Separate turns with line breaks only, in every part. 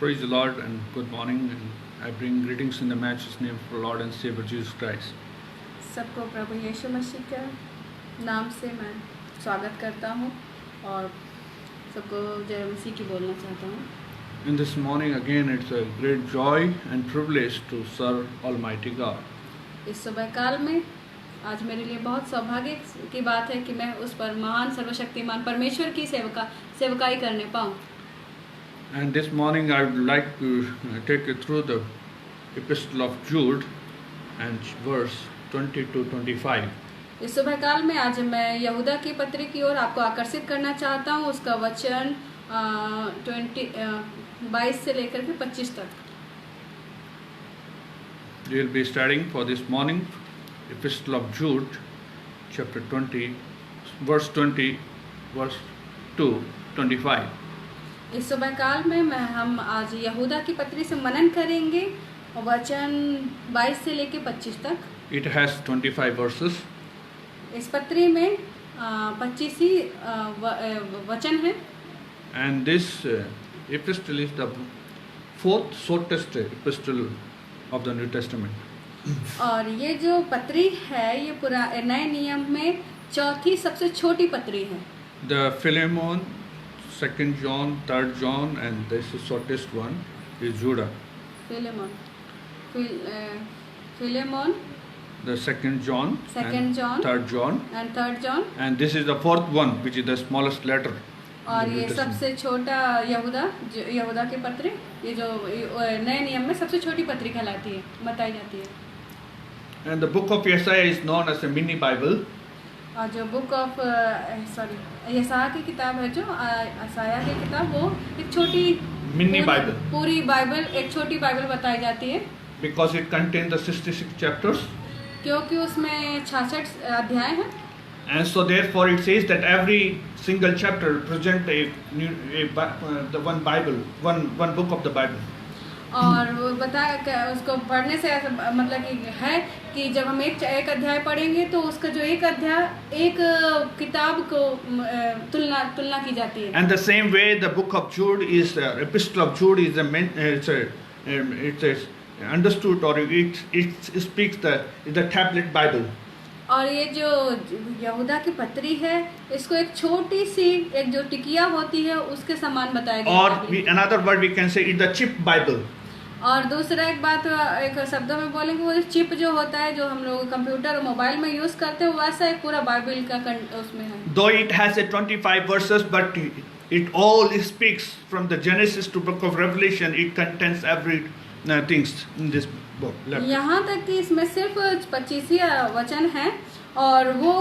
Praise the Lord and good morning, and I bring greetings in the matchless name of our Lord and Savior Jesus Christ.
सबको प्रभु यीशु मसीह के नाम से मैं स्वागत करता हूँ और सबको जय मसीह की बोलना चाहता हूँ।
In this morning again, it's a great joy and privilege to serve Almighty God.
इस सुबह काल में आज मेरे लिए बहुत सौभाग्य की बात है कि मैं उस पर महान सर्वशक्तिमान परमेश्वर की सेवकाई करने पाऊँ।
And this morning I would like to take you through the Epistle of Jude and verse 20 to 25.
इस सुबह काल में आज मैं यहूदा की पत्री की ओर आपको आकर्षित करना चाहता हूँ। उसका वचन 22 से लेकर के 25 तक।
We will be studying for this morning Epistle of Jude, chapter 20, verse 20, verse 2, 25.
इस सुबह काल में हम आज यहूदा की पत्री से मनन करेंगे वचन 22 से लेकर 25 तक।
It has 25 verses.
इस पत्री में 25 ही वचन है।
And this epistle is the fourth shortest epistle of the New Testament.
और ये जो पत्री है ये पूरा नए नियम में चौथी सबसे छोटी पत्री है।
The Philemon, 2nd John, 3rd John, and this is shortest one is Judah.
Philemon,
The 2nd John,
Second John,
3rd John,
and 3rd John,
and this is the fourth one, which is the smallest letter.
और ये सबसे छोटा यहूदा की पत्री, ये जो नए नियम में सबसे छोटी पत्री कहलाती है, बताई जाती है।
And the book of Isaiah is known as a mini Bible.
और जो बुक ऑफ यसाया की किताब है, जो यसाया की किताब, वो एक छोटी
Mini Bible.
पूरी बाइबल एक छोटी बाइबल बताई जाती है।
Because it contains the 66 chapters.
क्योंकि उसमें 66 अध्याय हैं।
And so therefore it says that every single chapter present the one Bible, one book of the Bible.
और वो बताया उसको पढ़ने से ऐसा मतलब कि है कि जब हम एक अध्याय पढ़ेंगे तो उसका जो एक अध्याय एक किताब को तुलना की जाती है।
And the same way the book of Jude is epistle of Jude is it's understood, or it speaks the tablet Bible.
और ये जो यहूदा की पत्री है इसको एक छोटी सी एक जो टिकिया होती है उसके समान बताया गया है।
Or another word we can say is the chip Bible.
और दूसरा एक बात एक शब्दों में बोलेंगे, वो जो चिप जो होता है जो हम लोग कंप्यूटर और मोबाइल में यूज करते हैं, वैसा एक पूरा बाइबल का उसमें है।
Though it has a 25 verses, but it all speaks from the Genesis to book of Revelation. It contains every things in this book.
यहाँ तक कि इसमें सिर्फ 25 वचन हैं और वो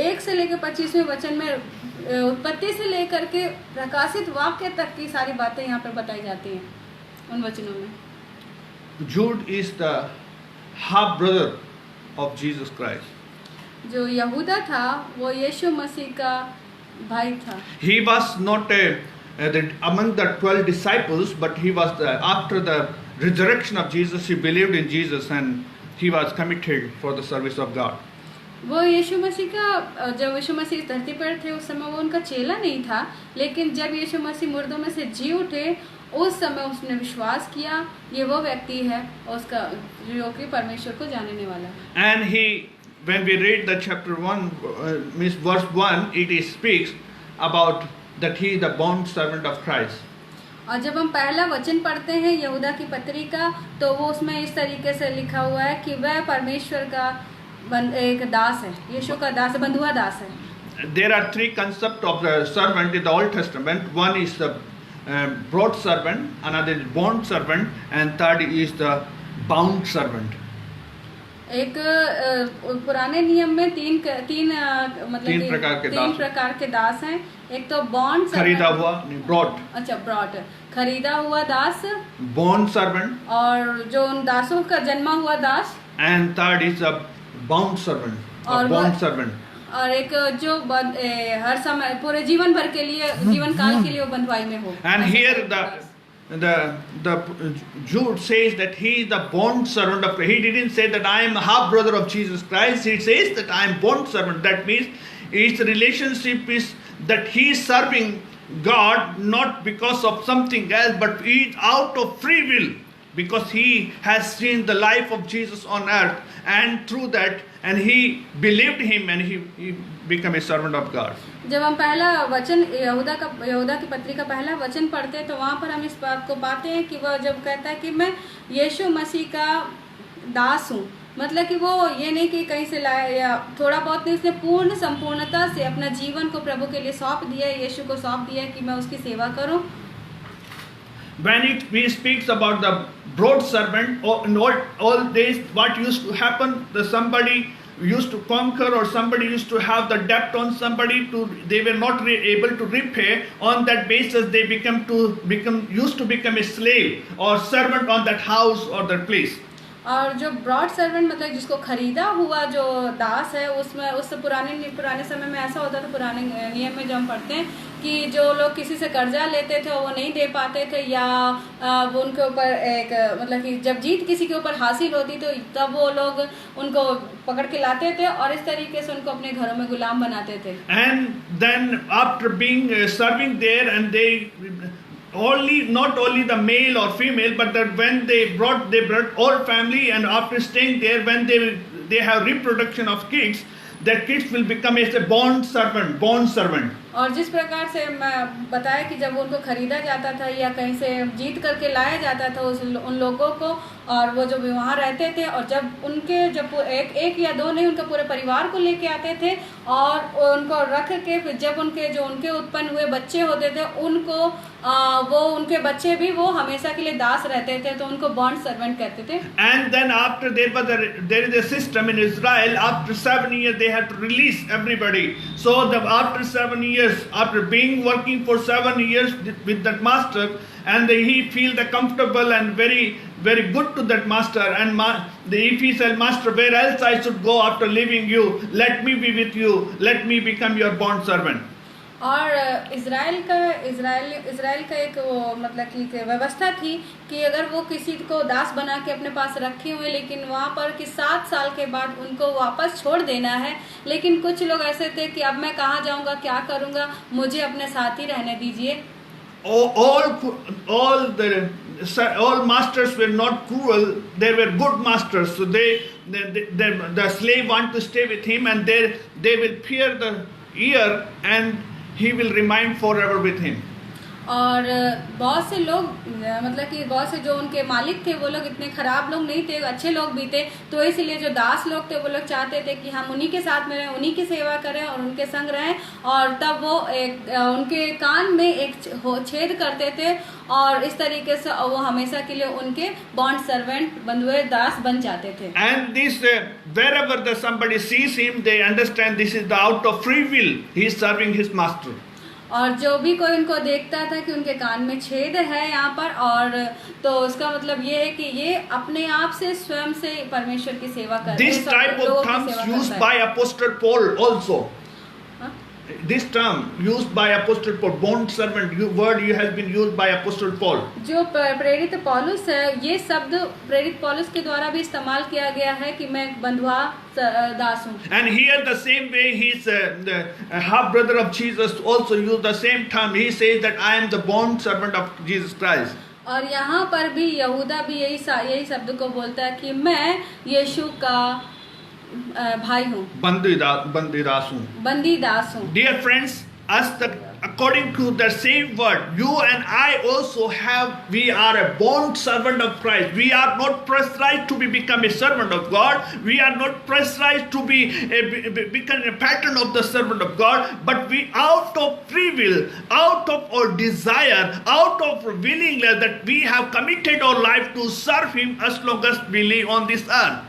1 से लेकर 25वें वचन में उत्पत्ति से लेकर के प्रकाशित वाक्य तक की सारी बातें यहाँ पर बताई जाती हैं उन वचनों में।
Jude is the half brother of Jesus Christ.
जो यहूदा था वो यीशु मसीह का भाई था।
He was not among the 12 disciples, but he was after the resurrection of Jesus, he believed in Jesus and he was committed for the service of God.
वो यीशु मसीह का जब यीशु मसीह इस धरती पर थे उस समय वो उनका चेला नहीं था, लेकिन जब यीशु मसीह मुर्दों में से जी उठे उस समय उसने विश्वास किया ये वो व्यक्ति है उसका जो कि परमेश्वर को जानने वाला है।
And when we read the chapter 1, means verse 1, it speaks about that he is the bond servant of Christ.
और जब हम पहला वचन पढ़ते हैं यहूदा की पत्री का तो वो उसमें इस तरीके से लिखा हुआ है कि वह परमेश्वर का एक दास है, यीशु का दास है, बंधुआ दास है।
There are three concepts of the servant in the Old Testament. One is the brought servant, another is bond servant, and third is the bound servant.
एक पुराने नियम में तीन प्रकार के दास हैं। एक तो बॉन्ड
खरीदा हुआ, ब्रॉट।
अच्छा, ब्रॉट खरीदा हुआ दास,
बॉन्ड सर्वेंट,
और जो उन दासों का जन्मा हुआ दास,
and third is a bound servant और बॉन्ड सर्वेंट।
और एक जो हर समय पूरे जीवन भर के लिए जीवन काल के लिए वो बंधुआई में हो।
And here the Jude says that he is the bond servant of Christ. He didn't say that I am half brother of Jesus Christ. He says that I am bond servant. That means his relationship is that he is serving God not because of something else, but he is out of free will, because he has seen the life of Jesus on earth, and through that, and he believed him, and he became a servant of God.
जब हम पहला वचन यहूदा की पत्री का पहला वचन पढ़ते हैं तो वहाँ पर हम इस बात को पाते हैं कि वह जब कहता है कि मैं यीशु मसीह का दास हूँ, मतलब कि वो ये नहीं कि कहीं से लाया या थोड़ा बहुत नहीं, उसने पूर्ण संपूर्णता से अपना जीवन को प्रभु के लिए सौंप दिया है, यीशु को सौंप दिया है कि मैं उसकी सेवा करूँ.
When he speaks about the broad servant, in all days, what used to happen, somebody used to conquer, or somebody used to have the debt on somebody, they were not able to repay. On that basis, they used to become a slave or servant on that house or that place.
और जो broad servant मतलब जिसको खरीदा हुआ जो दास है, उसमें उस पुराने समय में ऐसा होता था, पुराने नियम में जो हम पढ़ते हैं कि जो लोग किसी से कर्जा लेते थे वो नहीं दे पाते थे, या वो उनके ऊपर एक मतलब कि जब जीत किसी के ऊपर हासिल होती तो तब वो लोग उनको पकड़ के लाते थे और इस तरीके से उनको अपने घरों में गुलाम बनाते थे.
And then after being serving there, and they not only the male or female, but that when they brought all family, and after staying there, when they have reproduction of kids, that kids will become as a bond servant.
और जिस प्रकार से मैं बताया कि जब उनको खरीदा जाता था या कहीं से जीत करके लाया जाता था उन लोगों को, और वो जो वहाँ रहते थे, और जब एक या दो नहीं, उनके पूरे परिवार को लेके आते थे और उनको रख के फिर जब उनके उत्पन्न हुए बच्चे होते थे उनको वो उनके बच्चे भी वो हमेशा के लिए दास रहते थे, तो उनको बॉन्ड सर्वेंट कहते थे.
And then after there is a system in Israel, after 7 years they had to release everybody. So after 7 years, after being working for 7 years with that master, and he feel the comfortable and very very good to that master, and if he said, "Master, where else I should go after leaving you? Let me be with you. Let me become your bond servant."
और Israel का एक वो मतलब कि व्यवस्था थी कि अगर वो किसी को दास बना के अपने पास रखे हुए, लेकिन वहाँ पर कि 7 साल के बाद उनको वापस छोड़ देना है. लेकिन कुछ लोग ऐसे थे कि अब मैं कहाँ जाऊँगा, क्या करूँगा, मुझे अपने साथ ही रहने दीजिए.
All masters were not cruel; they were good masters. So the slave want to stay with him, and they will fear the year, and he will remain forever with him.
और बहुत से लोग मतलब कि बहुत से जो उनके मालिक थे वो लोग इतने खराब लोग नहीं थे, अच्छे लोग भी थे, तो इसलिए जो दास लोग थे वो लोग चाहते थे कि हम उन्हीं के साथ में रहें, उन्हीं की सेवा करें और उनके संग रहें. और तब वो उनके कान में एक छेद करते थे और इस तरीके से वो हमेशा के लिए उनके बॉन्ड सर्वेंट बंधुए दास बन जाते थे.
And this wherever somebody sees him, they understand this is the out of free will. He is serving his master.
और जो भी कोई उनको देखता था कि उनके कान में छेद है यहाँ पर, और तो उसका मतलब ये है कि ये अपने आप से स्वयं से परमेश्वर की सेवा कर रहे हैं.
This type of terms used by Apostle Paul also. This term used by Apostle Paul, bond servant, word has been used by Apostle Paul.
जो प्रेरित पौलुस है, ये शब्द प्रेरित पौलुस के द्वारा भी इस्तेमाल किया गया है कि मैं बंधुआ दास हूँ.
And here the same way his the half brother of Jesus also used the same term. He says that I am the bond servant of Jesus Christ.
और यहाँ पर भी यहूदा भी यही शब्द को बोलता है कि मैं यीशु का भाई हूँ, बंदी दास हूँ.
Dear friends, according to the same word, you and I also we are a bond servant of Christ. We are not pressurized to become a servant of God. We are not pressurized to become a pattern of the servant of God. But we, out of free will, out of our desire, out of willingness, that we have committed our life to serve Him as long as we live on this earth.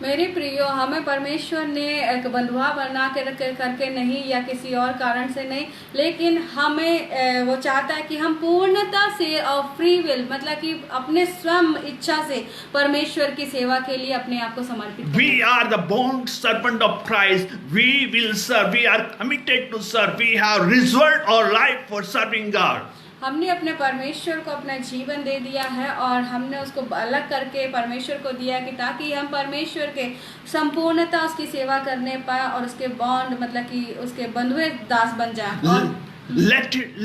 मेरे प्रियो, हमें परमेश्वर ने एक बंधुआ बना के करके नहीं या किसी और कारण से नहीं, लेकिन हमें वो चाहता है कि हम पूर्णता से और फ्री विल मतलब कि अपने स्वयं इच्छा से परमेश्वर की सेवा के लिए अपने आप को समर्पित करें.
We are the bond servant of Christ. We will serve. We are committed to serve. We have reserved our life for serving God.
हमने अपने परमेश्वर को अपना जीवन दे दिया है और हमने उसको अलग करके परमेश्वर को दिया कि ताकि हम परमेश्वर के संपूर्णता उसकी सेवा करने पाए और उसके बॉन्ड मतलब कि उसके बंधुए दास बन जाएं.
Let it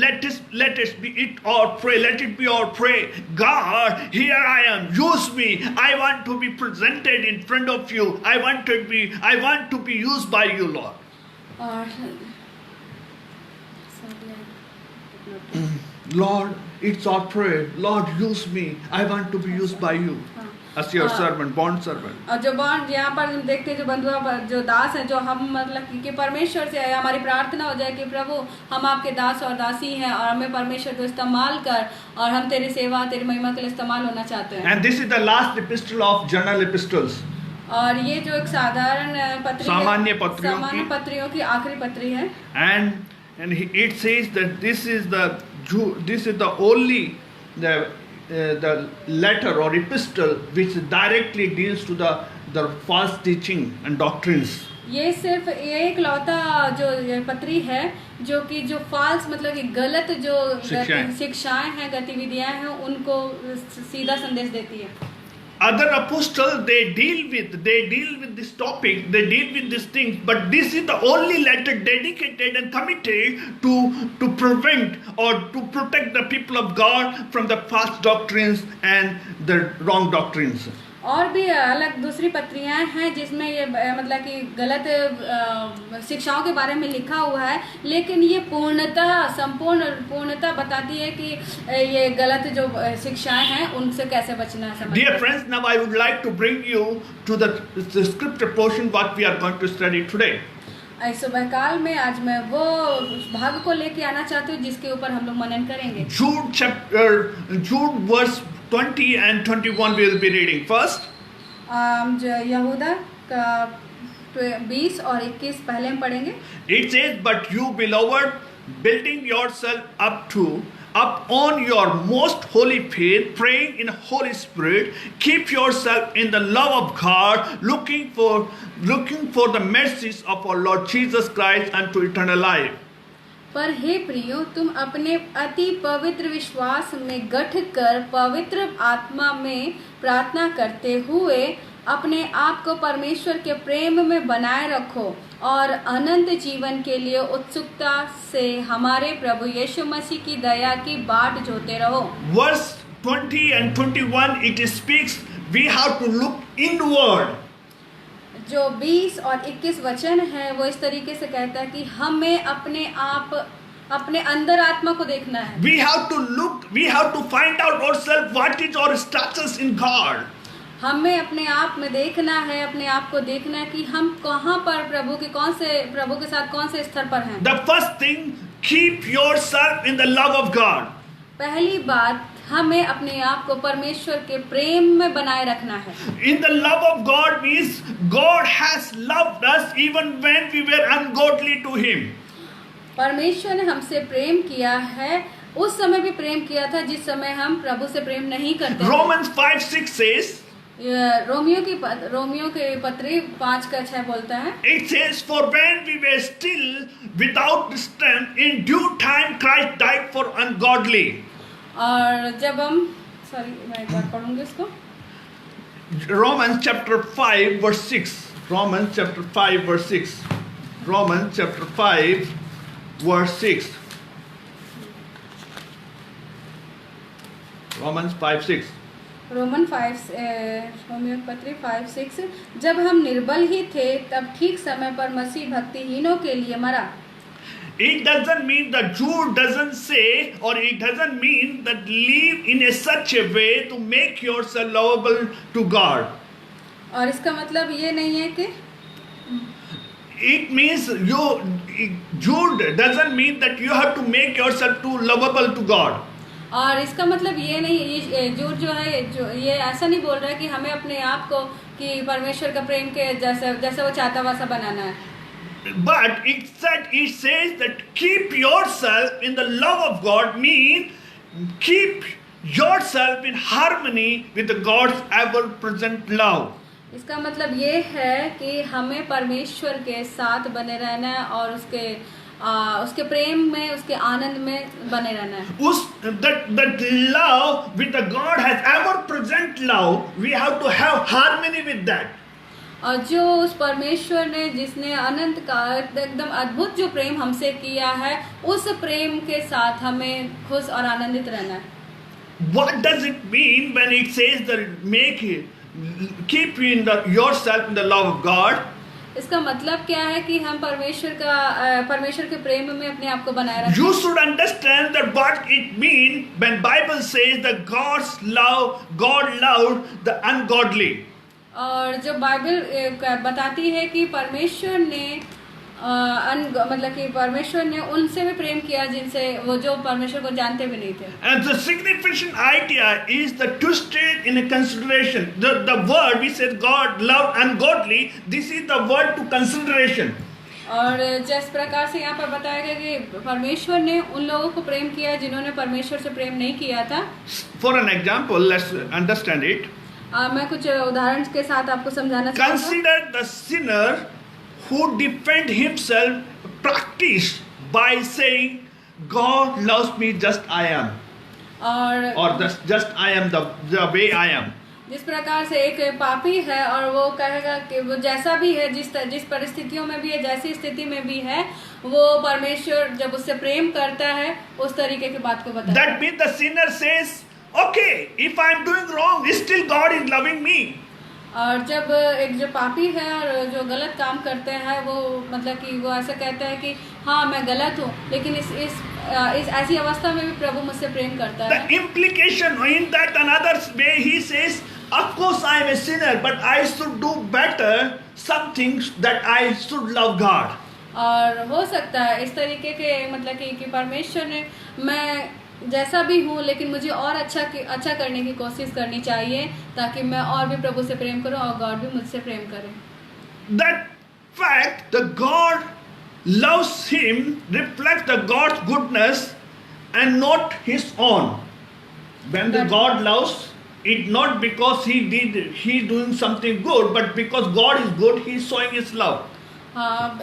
be it or pray. Let it be or pray. God, here I am. Use me. I want to be presented in front of you. I want to be used by you, Lord.
और
Lord, it's our prayer. Lord, use me. I want to be used by you as your servant, bond servant.
और जो bond यहाँ पर हम देखते हैं, जो बंधुआ जो दास हैं, जो हम मतलब कि परमेश्वर से हमारी प्रार्थना हो जाए कि प्रभु हम आपके दास और दासी हैं और हमें परमेश्वर को इस्तेमाल कर और हम तेरी सेवा तेरी महिमा के लिए इस्तेमाल होना चाहते हैं.
And this is the last epistle of general epistles.
और ये जो एक साधारण पत्री
सामान्य पत्रियों की,
सामान्य पत्रियों की आखिरी पत्री है.
And it says that this is the only the letter or epistle which directly deals to the false teaching and doctrines.
ये सिर्फ एक लौता जो पत्री है जो कि जो फाल्स मतलब कि गलत जो शिक्षाएं हैं, गतिविधियां हैं, उनको सीधा संदेश देती है.
Other apostles they deal with this topic, they deal with these things, but this is the only letter dedicated and committed to prevent or to protect the people of God from the false doctrines and the wrong doctrines.
और भी अलग दूसरी पत्रियां हैं जिसमें ये मतलब कि गलत शिक्षाओं के बारे में लिखा हुआ है, लेकिन ये पूर्णता बताती है कि ये गलत जो शिक्षाएं हैं उनसे कैसे बचना है.
Dear friends, now I would like to bring you to the scripture portion what we are going to study today.
सुबह काल में आज मैं वो भाग को लेके आना चाहती हूँ जिसके ऊपर हम लोग मनन करेंगे. Jude verse 20 and 21 we will be reading first. यहूदा का 20 और 21 पहले हम पढ़ेंगे.
It says, but you beloved, building yourself up on your most holy faith, praying in Holy Spirit, keep yourself in the love of God, looking for the mercies of our Lord Jesus Christ unto eternal life.
पर हे प्रियो, तुम अपने अति पवित्र विश्वास में गठ कर पवित्र आत्मा में प्रार्थना करते हुए अपने आप को परमेश्वर के प्रेम में बनाए रखो और अनंत जीवन के लिए उत्सुकता से हमारे प्रभु यीशु मसीह की दया की बाट जोते रहो.
Verse 20 and 21 it speaks we have to look inward.
जो 20 और 21 वचन है वो इस तरीके से कहता है कि हमें अपने अंदर आत्मा को देखना है.
We have to find out ourselves what is our status in God.
हमें अपने आप में देखना है, अपने आप को देखना है कि हम कहाँ पर प्रभु के साथ कौन से स्तर पर हैं.
The first thing, keep yourself in the love of God.
पहली बात, हमें अपने आप को परमेश्वर के प्रेम में बनाए रखना है.
In the love of God means God has loved us even when we were ungodly to Him.
परमेश्वर ने हमसे प्रेम किया है, उस समय भी प्रेम किया था जिस समय हम प्रभु से प्रेम नहीं करते.
Romans 5:6 says.
रोमियो के पत्री 5:6 बोलता है. It
says, for when we were still without strength, in due time Christ died for ungodly.
और जब हम मैं एक बार पढ़ूंगी इसको.
Romans chapter 5 verse 6. Romans chapter 5 verse 6. Romans chapter 5 verse 6. Romans 5:6.
Romeo पत्री 5:6. जब हम निर्बल ही थे तब ठीक समय पर मसीह भक्तिहीनों के लिए मरा.
It doesn't mean that Jude doesn't say, or it doesn't mean that live in a such a way to make yourself lovable to God.
और इसका मतलब ये नहीं है कि
it means Jude doesn't mean that you have to make yourself too lovable to God.
और इसका मतलब ये नहीं, ये जूड जो है जो ये ऐसा नहीं बोल रहा है कि हमें अपने आप को कि परमेश्वर का प्रेम के जैसा वो चाहता वैसा बनाना है.
But it says that keep yourself in the love of God means keep yourself in harmony with the God's ever-present love.
इसका मतलब ये है कि हमें परमेश्वर के साथ बने रहना है और उसके प्रेम में, उसके आनंद में बने रहना है.
That love with the God has ever-present love, we have to have harmony with that.
और जो उस परमेश्वर ने जिसने अनंत का एकदम अद्भुत जो प्रेम हमसे किया है, उस प्रेम के साथ हमें खुश और आनंदित रहना है।
What does it mean when it says that keep you in yourself in the love of God?
इसका मतलब क्या है कि हम परमेश्वर के प्रेम में अपने आप को बनाए रखें।
You should understand that what it means when Bible says that God loved the ungodly.
और जो बाइबल बताती है कि परमेश्वर ने मतलब कि परमेश्वर ने उनसे भी प्रेम किया जिनसे वो जो परमेश्वर को जानते भी नहीं थे।
And the significant idea is the twisted in a consideration. The word we said God loved ungodly. This is the word to consideration.
और जिस प्रकार से यहाँ पर बताया गया कि परमेश्वर ने उन लोगों को प्रेम किया जिन्होंने परमेश्वर से प्रेम नहीं किया था।
For an example, let's understand it.
मैं कुछ उदाहरण के साथ आपको समझाना चाहूँगा।
Consider the sinner who defend himself practiced by saying God loves me just I am, or just I am the way I am.
जिस प्रकार से एक पापी है और वो कहेगा कि वो जैसा भी है, जिस परिस्थितियों में भी है, जैसी स्थिति में भी है, वो परमेश्वर जब उससे प्रेम करता है उस तरीके की बात को बताता है।
That means the sinner says, okay, if I am doing wrong, still God is loving me.
और जब एक जो पापी है और जो गलत काम करते हैं वो मतलब कि वो ऐसा कहता है कि हाँ मैं गलत हूँ, लेकिन इस ऐसी अवस्था में भी प्रभु मुझसे प्रेम करता है।
The implication in that another way he says, of course I am a sinner, but I should do better some things that I should love God.
और हो सकता है इस तरीके के मतलब कि परमेश्वर ने मैं जैसा भी हूँ लेकिन मुझे और अच्छा करने की कोशिश करनी चाहिए ताकि मैं और भी प्रभु से प्रेम करूँ और गॉड भी मुझसे प्रेम करे।
That fact that God loves him reflects the God's goodness and not his own. When the God loves it, not because he doing something good, but because God is good, he is showing his love.
हाँ,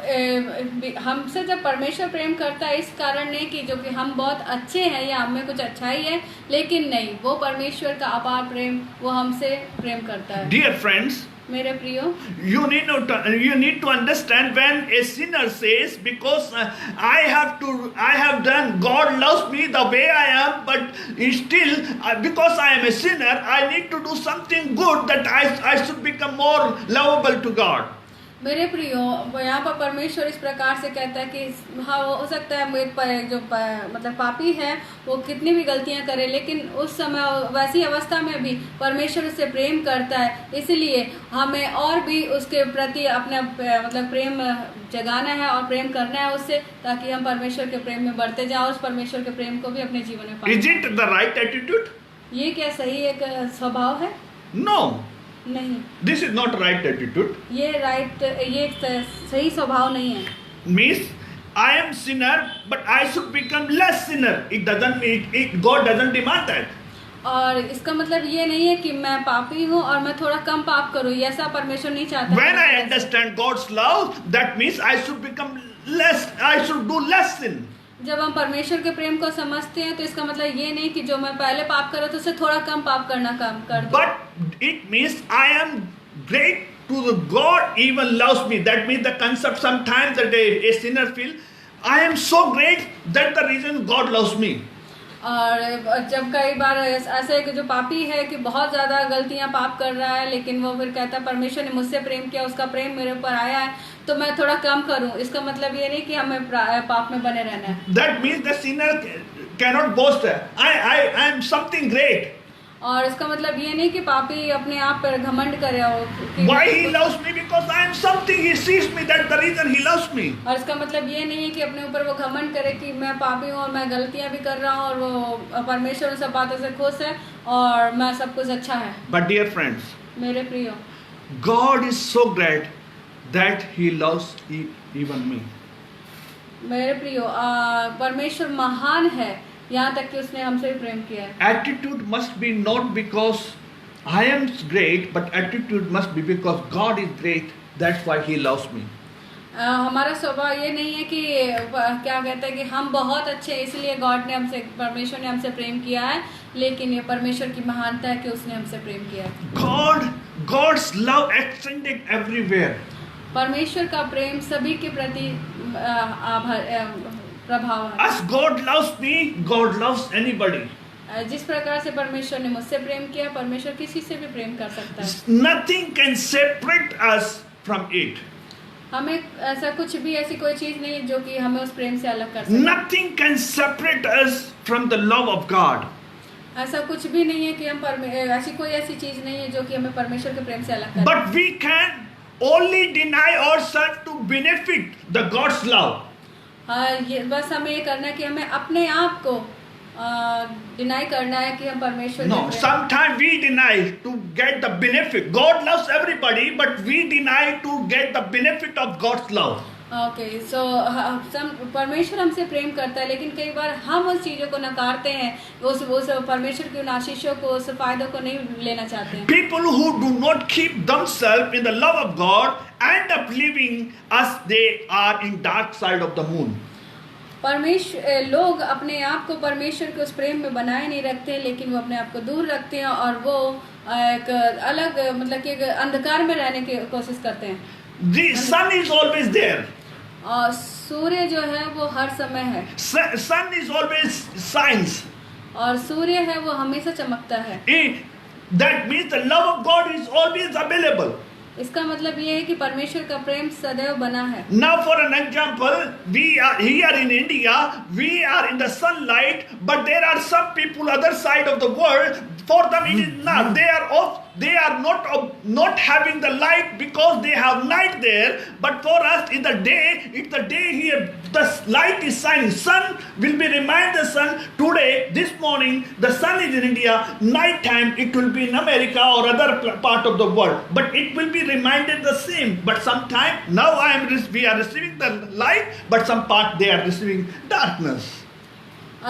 हमसे जब परमेश्वर प्रेम करता है इस कारण नहीं कि जो कि हम बहुत अच्छे हैं या हमें कुछ अच्छाई है, लेकिन नहीं, वो परमेश्वर का अपार प्रेम वो हमसे प्रेम करता है।
Dear friends,
मेरे प्रियो,
you need to understand when a sinner says, because I have done, God loves me the way I am, but still because I am a sinner, I need to do something good that I should become more lovable to God.
मेरे प्रियो, यहाँ पर परमेश्वर इस प्रकार से कहता है कि हाँ वो हो सकता है जो मतलब पापी है वो कितनी भी गलतियाँ करे, लेकिन उस समय वैसी अवस्था में भी परमेश्वर उससे प्रेम करता है, इसलिए हमें और भी उसके प्रति अपना मतलब प्रेम जगाना है और प्रेम करना है उससे, ताकि हम परमेश्वर के प्रेम में बढ़ते जाओ, उस परमेश्वर के प्रेम को भी अपने जीवन में पाएं।
Is it the right attitude?
ये क्या सही एक स्वभाव है?
No.
नहीं,
This is not right attitude.
ये सही स्वभाव नहीं है।
Means I am sinner, but I should become less sinner. God doesn't demand that.
और इसका मतलब ये नहीं है कि मैं पापी हूँ और मैं थोड़ा कम पाप करूँ, ऐसा परमेश्वर नहीं चाहता।
When I understand God's love, that means I should become less. I should do less sin.
जब हम परमेश्वर के प्रेम को समझते हैं तो इसका मतलब ये नहीं कि जो मैं पहले पाप कर रहा था उससे थोड़ा कम पाप करना कम कर दूं।
But it means I am great to the God even loves me. That means the concept sometimes that a sinner feel, I am so great that the reason God loves me.
और जब कई बार ऐसा है कि जो पापी है कि बहुत ज़्यादा गलतियां पाप कर रहा है, लेकिन वो फिर कहता है परमेश्वर ने मुझसे प्रेम किया, उसका प्रेम मेरे ऊपर आया है तो मैं थोड़ा कम करूं। इसका मतलब ये नहीं कि हमें पाप में बने रहना है।
That means the sinner cannot boast. I am something great.
और इसका मतलब ये नहीं कि पापी अपने आप पर घमंड करे हो।
Why he loves me? Because I am something. He sees me. That's the reason he loves me.
और इसका मतलब ये नहीं है कि अपने ऊपर वो घमंड करे कि मैं पापी हूँ और मैं गलतियाँ भी कर रहा हूँ और वो परमेश्वर उन सब बातों से खुश है और मैं सब कुछ अच्छा है।
But dear friends,
मेरे प्रियो,
God is so great that he loves even me.
मेरे प्रियो, परमेश्वर महान है यहाँ तक कि उसने हमसे भी प्रेम किया है।
Attitude must be not because I am great, but attitude must be because God is great. That's why he loves me.
हमारा स्वभाव ये नहीं है कि क्या कहते हैं कि हम बहुत अच्छे हैं इसलिए परमेश्वर ने हमसे प्रेम किया है, लेकिन ये परमेश्वर की महानता है कि उसने हमसे प्रेम किया है।
God's love extended everywhere.
परमेश्वर का प्रेम सभी के प्रति प्रभाव है।
As God loves me, God loves anybody.
जिस प्रकार से परमेश्वर ने मुझसे प्रेम किया, परमेश्वर किसी से भी प्रेम कर सकता है।
Nothing can separate us from it.
हमें ऐसा कुछ भी, ऐसी कोई चीज नहीं है जो कि हमें उस प्रेम से अलग कर सके।
Nothing can separate us from the love of God.
ऐसा कुछ भी नहीं है कि ऐसी कोई ऐसी चीज नहीं है जो कि हमें परमेश्वर के प्रेम से अलग करे।
But we can only deny ourselves to benefit the God's love.
हाँ, ये बस हमें ये करना है कि हमें अपने आप को डिनाई करना है कि हम परमेश्वर
No, sometimes we deny to get the benefit. God loves everybody, but we deny to get the benefit of God's love.
Okay, so परमेश्वर हमसे प्रेम करता है, लेकिन कई बार हम उस चीज़ों को नकारते हैं, उस परमेश्वर की उन आशीषों को, उस फायदों को नहीं लेना चाहते हैं।
People who do not keep themselves in the love of God end up living as they are in dark side of the moon.
लोग अपने आप को परमेश्वर के उस प्रेम में बनाए नहीं रखते, लेकिन वो अपने आप को दूर रखते हैं और वो एक अलग मतलब कि एक अंधकार में रहने की कोशिश करते हैं।
The sun is always there.
और सूर्य जो है वो हर समय है।
Sun is always shines.
और सूर्य है वो हमेशा चमकता है।
That means the love of God is always available.
इसका मतलब ये है कि परमेश्वर का प्रेम सदैव बना है।
Now for an example, we are here in India, we are in the sunlight, but there are some people other side of the world, for them it is not. They are not having the light because they have night there, but for us in the day, it's the day here, the light is shining. Sun will be remind the sun today, this morning, the sun is in India, night time it will be in America or other part of the world, but it will be reminded the same. But sometime now we are receiving the light, but some part they are receiving darkness.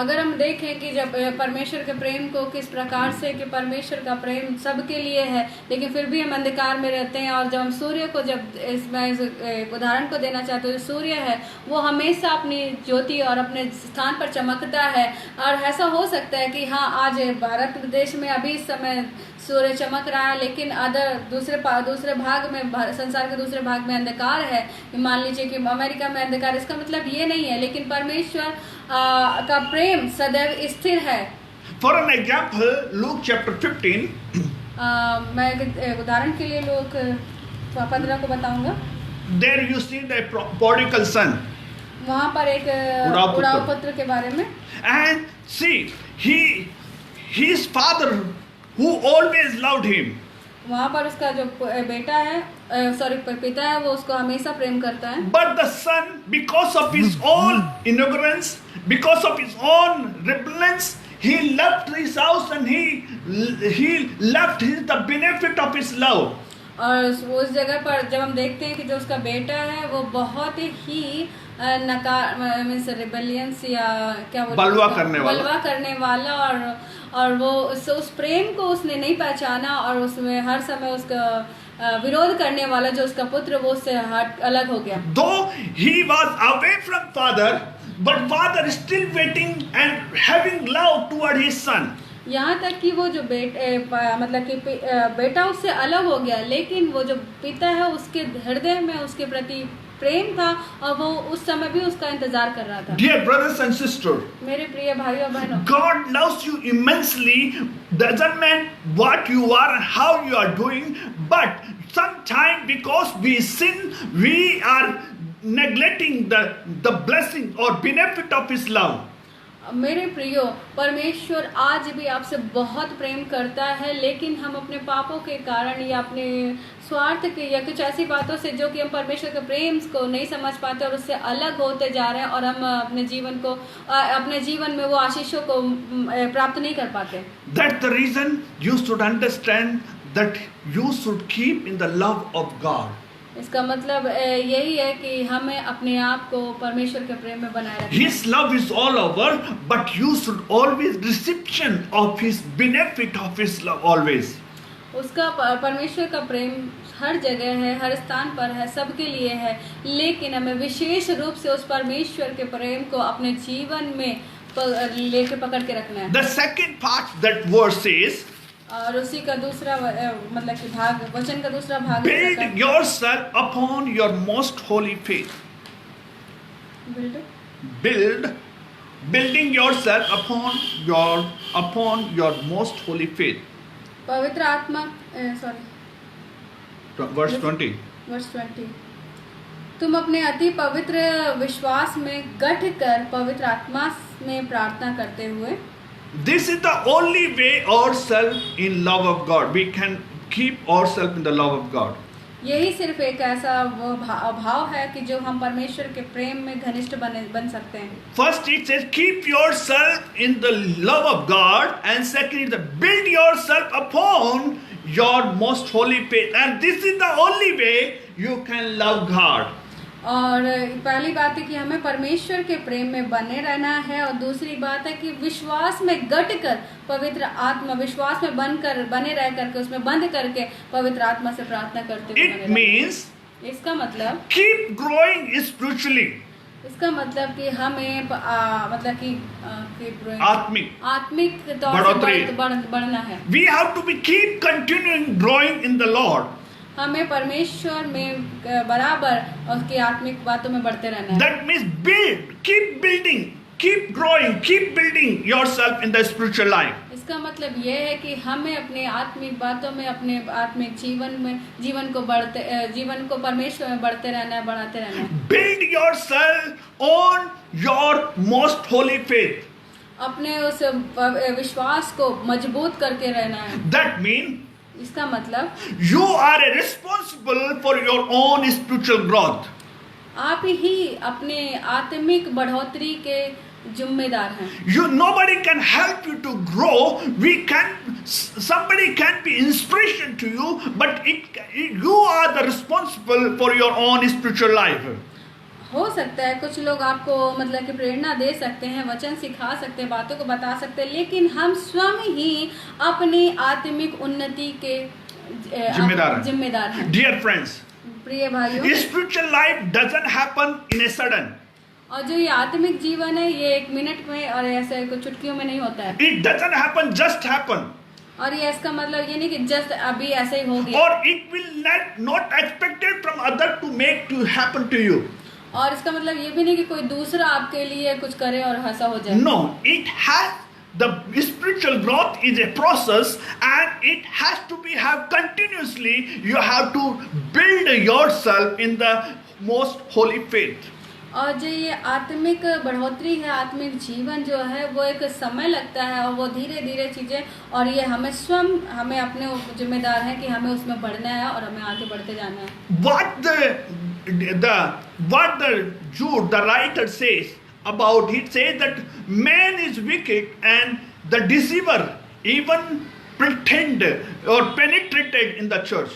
अगर हम देखें कि जब परमेश्वर के प्रेम को किस प्रकार से कि परमेश्वर का प्रेम सबके लिए है, लेकिन फिर भी हम अंधकार में रहते हैं। और जब हम सूर्य को एक उदाहरण को देना चाहते हैं, सूर्य है वो हमेशा अपनी ज्योति और अपने स्थान पर चमकता है। और ऐसा हो सकता है कि हाँ, आज भारत देश में अभी इस समय सूर्य चमक रहा है, लेकिन दूसरे भाग में, संसार के दूसरे भाग में अंधकार है। मान लीजिए कि अमेरिका में अंधकार, इसका मतलब ये नहीं है, लेकिन परमेश्वर का प्रेम सदैव स्थिर है।
For an example, Luke chapter 15.
मैं एक उदाहरण के लिए लूक 15 को बताऊंगा।
There you see the prodigal son.
वहाँ पर एक उड़ाऊ पुत्र के बारे में।
And see, his father who always loved him.
वहाँ पर उसका जो बेटा है, पिता है, वो उसको हमेशा प्रेम करता है।
But the son, because of his own ignorance, because of his own rebellion, he left his house and he left the benefit of his love.
और उस जगह पर जब हम देखते हैं कि जो उसका बेटा है वो बहुत ही रिबेलियंस या क्या
बलवा
करने वाला और वो उस प्रेम को उसने नहीं पहचाना और उसमें हर समय उसका विरोध करने वाला जो उसका पुत्र वो उससे अलग हो गया।
Though he was away from father, but father is still waiting and having love toward his son.
यहाँ तक कि वो जो मतलब कि बेटा उससे अलग हो गया, लेकिन वो जो पिता है उसके हृदय में उसके प्रति प्रेम था और वो उस समय भी उसका इंतजार कर रहा था।
Dear brothers and sisters,
मेरे प्रिय भाइयों और बहनों,
God loves you immensely. Doesn't matter what you are and how you are doing, but sometimes because we sin, we are neglecting the blessing or benefit of His love.
मेरे प्रियो, परमेश्वर आज भी आपसे बहुत प्रेम करता है, लेकिन हम अपने पापों के कारण या अपने स्वार्थ के या कुछ ऐसी बातों से जो कि हम परमेश्वर के प्रेम को नहीं समझ पाते और उससे अलग होते जा रहे हैं और हम अपने जीवन में वो आशीषों को प्राप्त नहीं कर पाते।
That's the reason you should understand that you should keep in the love of God.
इसका मतलब यही है कि हमें अपने आप को परमेश्वर के प्रेम में बनाए रखना।
His love is all over, but you should always reception of His benefit of His love always.
उसका परमेश्वर का प्रेम हर जगह है, हर स्थान पर है, सबके लिए है, लेकिन हमें विशेष रूप से उस परमेश्वर के प्रेम को अपने जीवन में लेके पकड़ के रखना है।
The second part that verse is,
और उसी का दूसरा मतलब कि भाग, वचन का दूसरा भाग ऐसा
build yourself upon your most holy faith. Building yourself upon your most holy faith.
पवित्र आत्मा
Verse 20.
वर्स 20, तुम अपने अति पवित्र विश्वास में गठ कर पवित्र आत्मा में प्रार्थना करते हुए।
This is the only way ourselves in love of God. We can keep ourselves in the love of God.
यही सिर्फ एक ऐसा वो भाव है कि जो हम परमेश्वर के प्रेम में घनिष्ठ बन सकते हैं।
First it says keep yourself in the love of God, and second is build yourself upon your most holy faith, and this is the only way you can love God.
और पहली बात है कि हमें परमेश्वर के प्रेम में बने रहना है, और दूसरी बात है कि विश्वास में गट कर पवित्र आत्मा, विश्वास में बने रह करके उसमें बंद करके पवित्र आत्मा से प्रार्थना करते हुए।
It means
इसका मतलब
keep growing spiritually.
इसका मतलब कि हमें मतलब कि आत्मिक तौर से बढ़ना है।
We have to be keep continuing growing in the Lord.
हमें परमेश्वर में बराबर उसकी आत्मिक बातों में बढ़ते रहना है।
That means keep building, keep growing, keep building yourself in the spiritual life.
इसका मतलब ये है कि हमें अपने आत्मिक बातों में, अपने आत्मिक जीवन को परमेश्वर में बढ़ते रहना है, बढ़ाते रहना है।
Build yourself on your most holy faith.
अपने उस विश्वास को मजबूत करके रहना है।
That means
इसका मतलब
you are responsible for your own spiritual growth.
आप ही अपने आत्मिक बढ़ोतरी के जिम्मेदार हैं।
Nobody can help you to grow. Somebody can be inspiration to you, but you are the responsible for your own spiritual life.
हो सकता है कुछ लोग आपको मतलब कि प्रेरणा दे सकते हैं, वचन सिखा सकते हैं, बातों को बता सकते हैं, लेकिन हम स्वयं ही अपनी आत्मिक उन्नति के जिम्मेदार हैं।
Dear friends,
प्रिय भाइयों,
spiritual life doesn't happen in a sudden.
और जो ये आत्मिक जीवन है ये एक मिनट में और ऐसे कुछ चुटकियों में नहीं होता है।
It doesn't happen just happen.
और ये इसका मतलब ये नहीं कि जस्ट अभी ऐसे ही हो गया।
Or it will not expected from other to make to happen to you.
और इसका मतलब ये भी नहीं कि कोई दूसरा आपके लिए कुछ करे और ऐसा हो जाए।
No, it has the spiritual growth is a process, and it has to be have continuously. You have to build yourself in the most holy faith.
और जो ये आत्मिक बढ़ोतरी है, आत्मिक जीवन जो है वो एक समय लगता है और वो धीरे धीरे चीजें, और ये हमें स्वयं हमें अपने जिम्मेदार है कि हमें उसमें बढ़ना है और हमें आगे बढ़ते जाना है।
What the Jude, the writer says about, he says that man is wicked and the deceiver even pretend or penetrated in the church.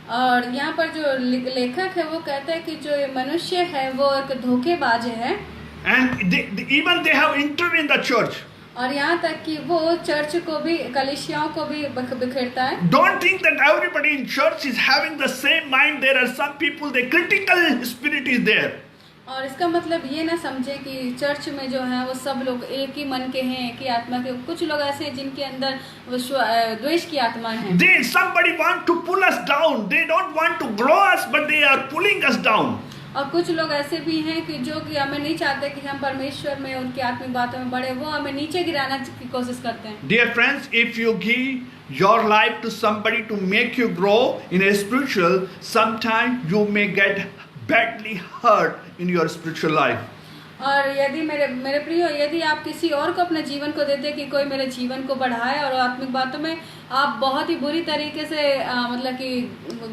और यहाँ पर जो लेखक है वो कहता है कि जो ये मनुष्य है वो एक धोखेबाज है,
and even they have entered in the church.
और यहाँ तक कि वो चर्च को भी, कलीसियाओं को भी बिखेरता है।
Don't think that everybody in church is having the same mind. There are some people, the critical spirit is there.
और इसका मतलब ये ना समझे कि चर्च में जो है वो सब लोग एक ही मन के हैं, एक ही आत्मा के। कुछ लोग ऐसे हैं जिनके अंदर द्वेष की आत्मा है।
Somebody want to pull us down. They don't want to grow us, but they are pulling us down.
और कुछ लोग ऐसे भी हैं कि जो कि हमें नहीं चाहते कि हम परमेश्वर में, उनकी आत्मिक बातों में बढ़े, वो हमें नीचे गिराना की कोशिश करते हैं।
Dear friends, if you give your life to somebody to make you grow in a spiritual, sometimes you may get badly hurt in your spiritual life.
और यदि मेरे प्रियो, यदि आप किसी और को अपने जीवन को देते कि कोई मेरे जीवन को बढ़ाए और आत्मिक बातों में, आप बहुत ही बुरी तरीके से मतलब कि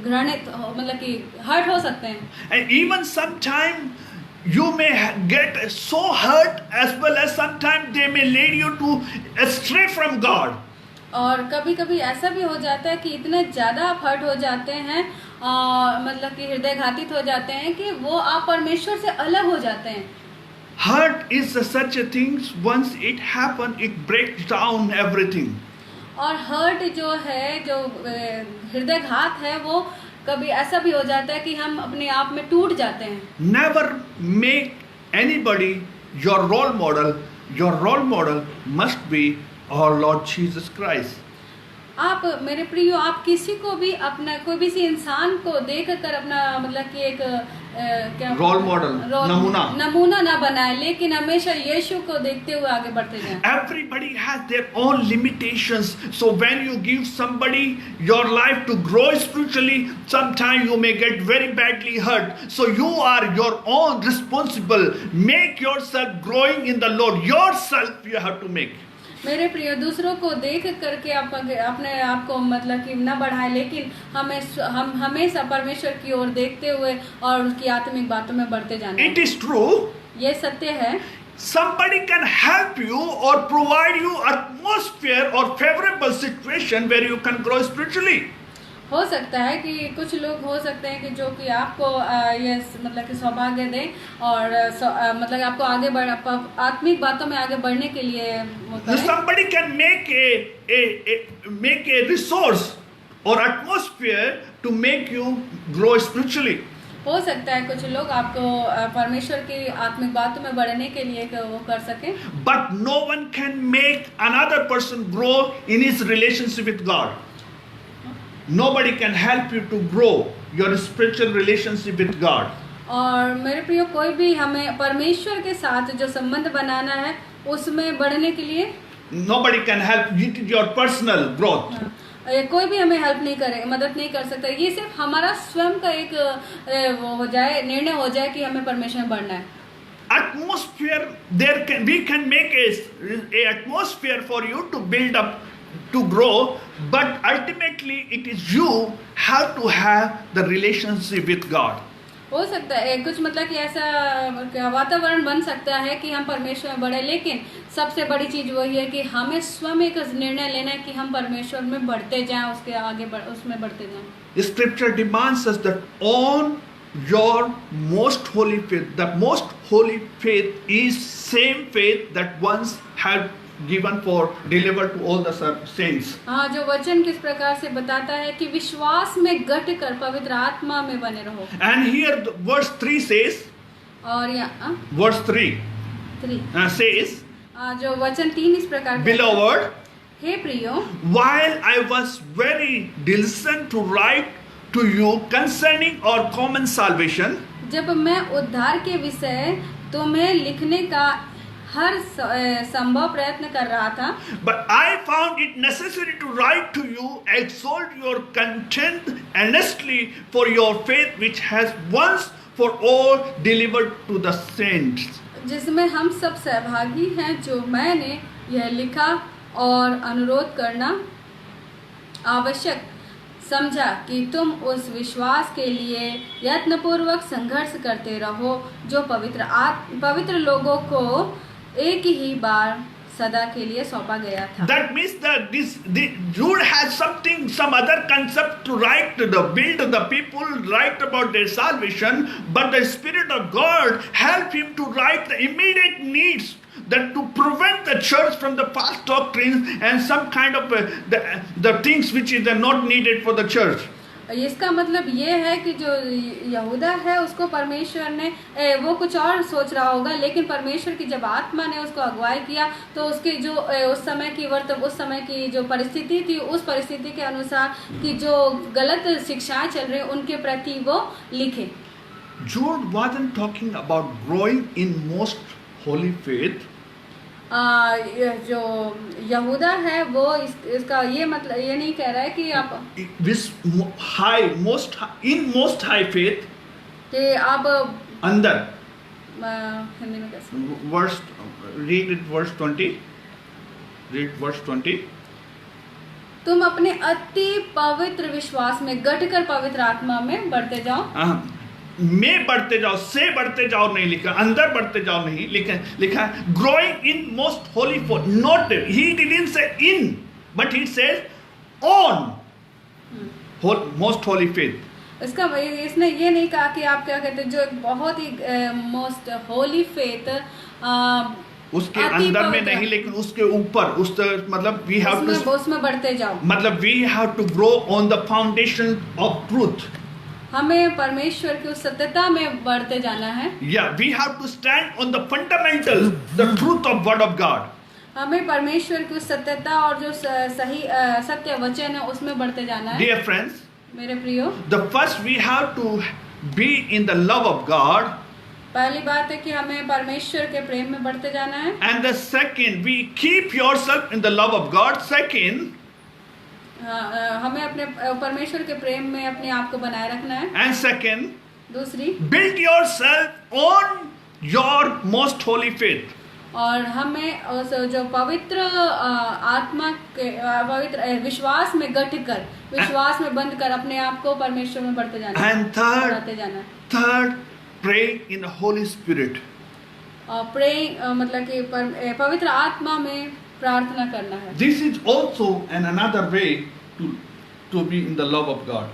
घृणित, मतलब कि हर्ट हो सकते हैं।
And even sometimes you may get so hurt, as well as sometimes they may lead you to astray from God.
और कभी कभी ऐसा भी हो जाता है कि इतने ज़्यादा आप हर्ट हो जाते हैं, मतलब कि हृदयघातित हो जाते हैं कि वो आप परमेश्वर से अलग हो जाते हैं।
Hurt is such a thing, once it happens, it breaks down everything.
और हर्ट जो है, जो हृदयघात है, वो कभी ऐसा भी हो जाता है कि हम अपने आप में टूट जाते हैं।
Never make anybody your role model. Your role model must be our Lord Jesus Christ.
आप मेरे प्रियो, आप किसी को भी अपना कोई भी किसी इंसान को देख कर अपना मतलब कि एक क्या
Role model, नमूना
ना बनाए, लेकिन हमेशा यीशु को देखते हुए आगे बढ़ते जाएं।
Everybody has their own limitations. So when you give somebody your life to grow spiritually, sometimes you may get very badly hurt. So you are your own responsible. Make yourself growing in the Lord. Yourself you have to make.
मेरे प्रिय, दूसरों को देख करके आप अपने आप को मतलब कि न बढ़ाए, लेकिन हम हमेशा परमेश्वर की ओर देखते हुए और उसकी आत्मिक बातों में बढ़ते जाना।
It is true.
ये सत्य है।
Somebody can help you or provide you atmosphere or favorable situation where you can grow spiritually.
हो सकता है कि कुछ लोग हो सकते हैं कि जो कि आपको ये मतलब कि सौभाग्य दें और मतलब आपको आगे बढ़ आत्मिक बातों में आगे बढ़ने के लिए वो करें।
Somebody can make a resource or atmosphere to make you grow spiritually.
हो सकता है कुछ लोग आपको परमेश्वर की आत्मिक बातों में बढ़ने के लिए वो कर सकें।
But no one can make another person grow in his relationship with God. Nobody can help you to grow your spiritual relationship with God.
और मेरे प्रियो, कोई भी हमें परमेश्वर के साथ जो संबंध बनाना है उसमें बढ़ने के लिए
nobody can help you to your personal growth.
कोई भी हमें हेल्प नहीं करे, मदद नहीं कर सकता। ये सिर्फ हमारा स्वयं का एक वो हो जाए, निर्णय हो जाए कि हमें परमेश्वर में बढ़ना है।
Atmosphere, we can make a atmosphere for you to build up, to grow, but ultimately it is you have to have the relationship with God.
हो सकता है कुछ मतलब कि ऐसा वातावरण बन सकता है कि हम परमेश्वर में बढ़े, लेकिन सबसे बड़ी चीज वही है कि हमें स्वयं एक निर्णय लेना है कि हम परमेश्वर में बढ़ते जाएं, उसके आगे उसमें बढ़ते जाएं।
Scripture demands us that on your most holy faith, the most holy faith is same faith that once had given for delivered to all the saints.
हाँ, जो वचन किस प्रकार से बताता है कि विश्वास में गट कर पवित्र आत्मा में बने रहो।
And here verse 3 says,
और यहाँ
verse 3 says,
जो वचन 3 इस प्रकार
Beloved,
हे प्रियो,
while I was very diligent to write to you concerning our common salvation,
जब मैं उद्धार के विषय तुम्हें लिखने का हर संभव प्रयत्न कर रहा था,
but I found it necessary to write to you, exhort your content earnestly for your faith which has once for all delivered to the saints.
जिसमें हम सब सहभागी हैं, जो मैंने यह लिखा और अनुरोध करना आवश्यक समझा कि तुम उस विश्वास के लिए यत्नपूर्वक संघर्ष करते रहो जो पवित्र लोगों को एक ही बार सदा के लिए सौंपा गया था।
That means that Jude has some other concept to write to build the people, write about their salvation, but the Spirit of God helped him to write the immediate needs, that to prevent the church from the false doctrines and some kind of the things which is not needed for the church.
इसका मतलब ये है कि जो यहूदा है उसको परमेश्वर ने वो कुछ और सोच रहा होगा, लेकिन परमेश्वर की जब आत्मा ने उसको अगुवाई किया तो उसके जो उस समय की जो परिस्थिति थी, उस परिस्थिति के अनुसार कि जो गलत शिक्षाएं चल रही उनके प्रति वो लिखे।
Jude wasn't talking about growing in most holy faith.
जो यहूदा है वो इसका ये मतलब ये नहीं कह रहा है कि आप most high faith कि आप
अंदर
हिंदी में कैसे
read verse 20
तुम अपने अति पवित्र विश्वास में गट कर पवित्र आत्मा में बढ़ते जाओ।
में बढ़ते जाओ, से बढ़ते जाओ नहीं लिखा, अंदर बढ़ते जाओ नहीं लिखा है growing in most holy faith. Not he didn't say in, but he says on most holy faith.
इसने ये नहीं कहा कि आप क्या कहते हैं, जो एक बहुत ही मोस्ट होली फेथ
उसके अंदर में नहीं, लेकिन उसके ऊपर मतलब we have to
उसमें बढ़ते जाओ,
मतलब we have to grow on the foundation of truth.
हमें परमेश्वर की उस सत्यता में बढ़ते जाना है।
Yeah, we have to stand on the fundamentals, the truth of Word of God.
हमें परमेश्वर की उस सत्यता और जो सही सत्य वचन है उसमें बढ़ते जाना है।
Dear friends,
मेरे प्रियो,
the first we have to be in the love of God,
पहली बात है कि हमें परमेश्वर के प्रेम में बढ़ते जाना है।
and the second we keep yourself in the love of God. Second,
हमें अपने परमेश्वर के प्रेम में अपने आप को बनाए रखना है।
and second,
दूसरी,
build yourself on your most holy faith.
और हमें उस जो पवित्र आत्मा के पवित्र विश्वास में गठित कर, विश्वास में बंद कर अपने आप को परमेश्वर में बढ़ते जाना है,
And
बढ़ाते जाना है।
third, pray in the Holy Spirit.
और प्रे मतलब कि पवित्र आत्मा में प्रार्थना करना है।
This is also another way to be in the love of God.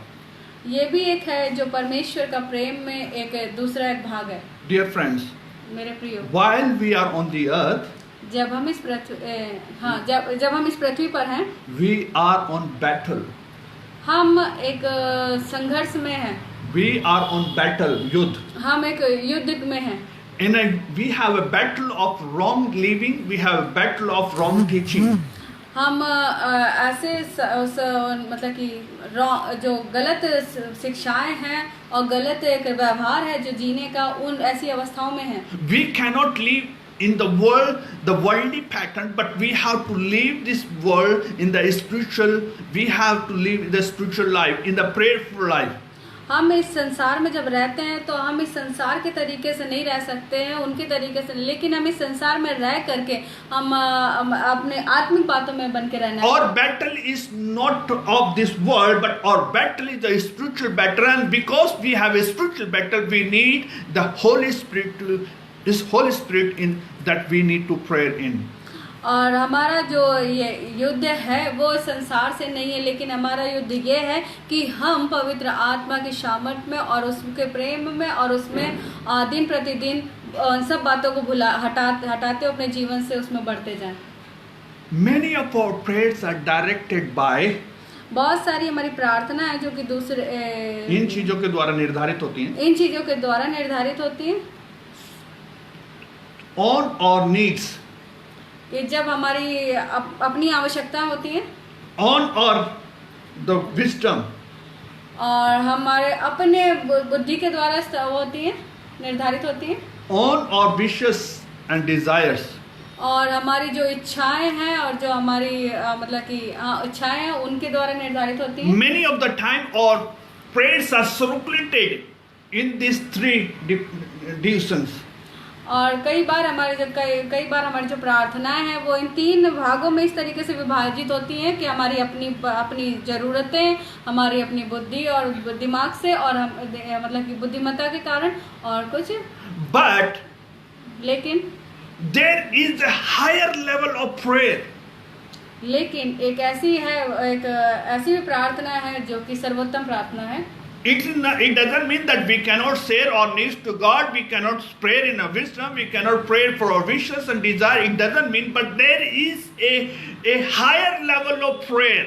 ये भी एक है जो परमेश्वर का प्रेम में एक दूसरा एक भाग है।
Dear friends,
मेरे प्रियो,
while we are on the earth,
जब हम इस जब हम इस पृथ्वी पर हैं,
we are on battle.
हम एक संघर्ष में हैं,
We are on battle, युद्ध.
हम एक युद्ध में हैं।
We have a battle of wrong living. We have a battle of wrong teaching.
हम ऐसे मतलब कि जो गलत शिक्षाएं हैं और गलत एक व्यवहार है जो जीने का, उन ऐसी अवस्थाओं में हैं।
We cannot live in the world, the worldly pattern, but we have to live this world in the spiritual. We have to live the spiritual life, in the prayerful life.
हम इस संसार में जब रहते हैं तो हम इस संसार के तरीके से नहीं रह सकते हैं, उनके तरीके से, लेकिन हम इस संसार में रह करके हम अपने आत्मिक बातों में बन के रहना है।
Our battle is not of this world, but our battle is the spiritual battle, and because we have a spiritual battle, we need the Holy Spirit. This Holy Spirit in that we need to pray in.
और हमारा जो ये युद्ध है वो संसार से नहीं है, लेकिन हमारा युद्ध ये है कि हम पवित्र आत्मा की सामर्थ में और उसके प्रेम में और उसमें दिन प्रतिदिन सब बातों को हटाते अपने जीवन से उसमें बढ़ते जाएं।
Many of our prayers are directed by,
बहुत सारी हमारी प्रार्थना है जो कि दूसरे
इन चीजों के द्वारा निर्धारित होती हैं,
इन चीजों के द्वारा निर्धारित होती हैं।
on our needs,
कि जब हमारी अपनी आवश्यकताएं होती हैं,
on our the wisdom,
और हमारे अपने बुद्धि के द्वारा होती हैं, निर्धारित होती हैं,
on our wishes and desires.
और हमारी जो इच्छाएं हैं और जो हमारी मतलब कि इच्छाएं हैं उनके द्वारा निर्धारित होती हैं।
Many of the time our prayers are circulated in these three divisions.
और कई बार हमारी जो प्रार्थनाएं हैं वो इन तीन भागों में इस तरीके से विभाजित होती हैं कि हमारी अपनी ज़रूरतें, हमारी अपनी बुद्धि और दिमाग से, और हम मतलब कि बुद्धिमत्ता के कारण और कुछ।
But
लेकिन
there is a higher level of prayer.
लेकिन एक ऐसी भी प्रार्थना है जो कि सर्वोत्तम प्रार्थना है।
It doesn't mean that we cannot share our needs to God, we cannot pray in our wisdom, we cannot pray for our wishes and desire. It doesn't mean, but there is a higher level of prayer.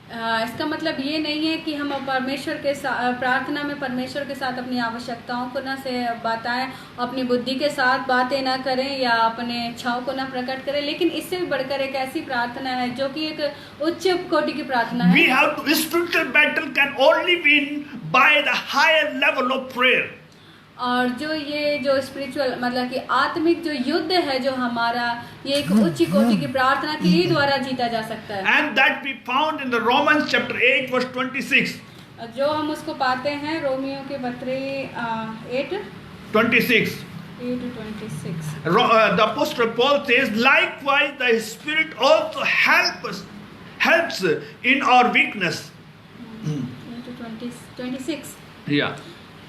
इसका मतलब ये नहीं है कि हम परमेश्वर के प्रार्थना में परमेश्वर के साथ अपनी आवश्यकताओं को ना से बताएं, अपनी बुद्धि के साथ बातें ना करें या अपने इच्छाओं को ना प्रकट करें, लेकिन इससे भी बढ़कर एक ऐसी प्रार्थना है जो कि एक उच्च कोटि की प्रार्थना है।
We have to, spiritual battle can only win by the higher level of prayer.
और जो स्पिरिचुअल मतलब कि आत्मिक जो युद्ध है जो हमारा, ये एक उच्च कोटि की प्रार्थना के ही द्वारा जीता जा सकता है।
And that we found in the Romans chapter 8 verse 26.
जो हम उसको पाते हैं रोमियो के पत्री
8:26.
8:26।
The apostle Paul says, likewise the Spirit also helps in our weakness.
8:26।
Yeah.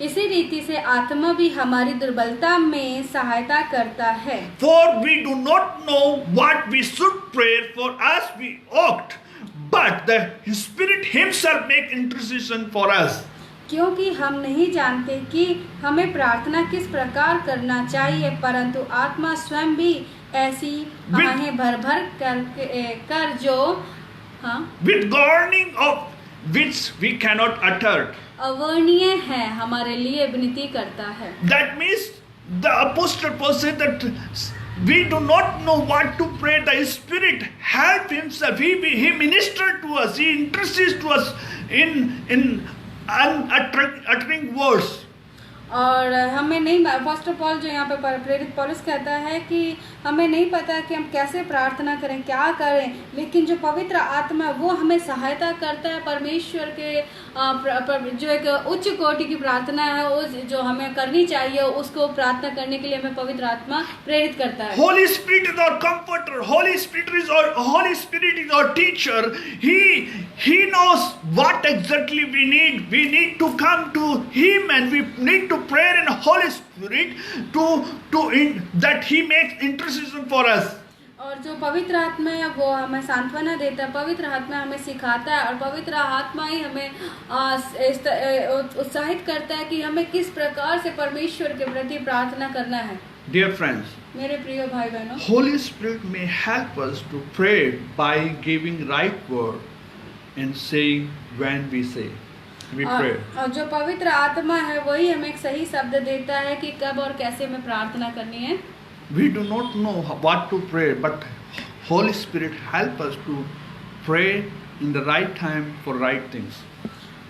इसी रीति से आत्मा भी हमारी दुर्बलता में सहायता करता है।
For we do not know what we should pray for as we ought, but the Spirit Himself make intercession for us.
क्योंकि हम नहीं जानते कि हमें प्रार्थना किस प्रकार करना चाहिए, परंतु आत्मा स्वयं भी ऐसी आहें भर कर जो
with groaning of which we cannot utter.
अवर्णीय है, हमारे लिए विनती करता है।
That means the Apostle Paul said that we do not know what to pray. The Spirit help Himself. He ministered to us. He intercedes to us in uttering words.
और हमें नहीं, apostle Paul जो यहाँ पे प्रेरित पौलुस कहता है कि हमें नहीं पता कि हम कैसे प्रार्थना करें, क्या करें, लेकिन जो पवित्र आत्मा है वो हमें सहायता करता है। परमेश्वर के जो एक उच्च कोटि की प्रार्थना है उस जो हमें करनी चाहिए उसको प्रार्थना करने के लिए हमें पवित्र आत्मा प्रेरित करता है।
Holy Spirit is our comforter. Holy Spirit is our teacher. He knows what exactly we need. We need to come to Him and we need to pray in Holy Spirit that He makes intercession for us.
और जो पवित्र आत्मा है वो हमें सांत्वना देता है, पवित्र आत्मा हमें सिखाता है और पवित्र आत्मा ही हमें उत्साहित करता है कि हमें किस प्रकार से परमेश्वर के प्रति प्रार्थना करना है।
Dear friends,
मेरे प्रिय भाई बहनों,
Holy Spirit may help us to pray by giving right word and saying when we say. We pray.
और जो पवित्र आत्मा है वही हमें एक सही शब्द देता है कि कब और कैसे हमें प्रार्थना करनी है।
We do not know what to pray, but Holy Spirit help us to pray in the right time for right things.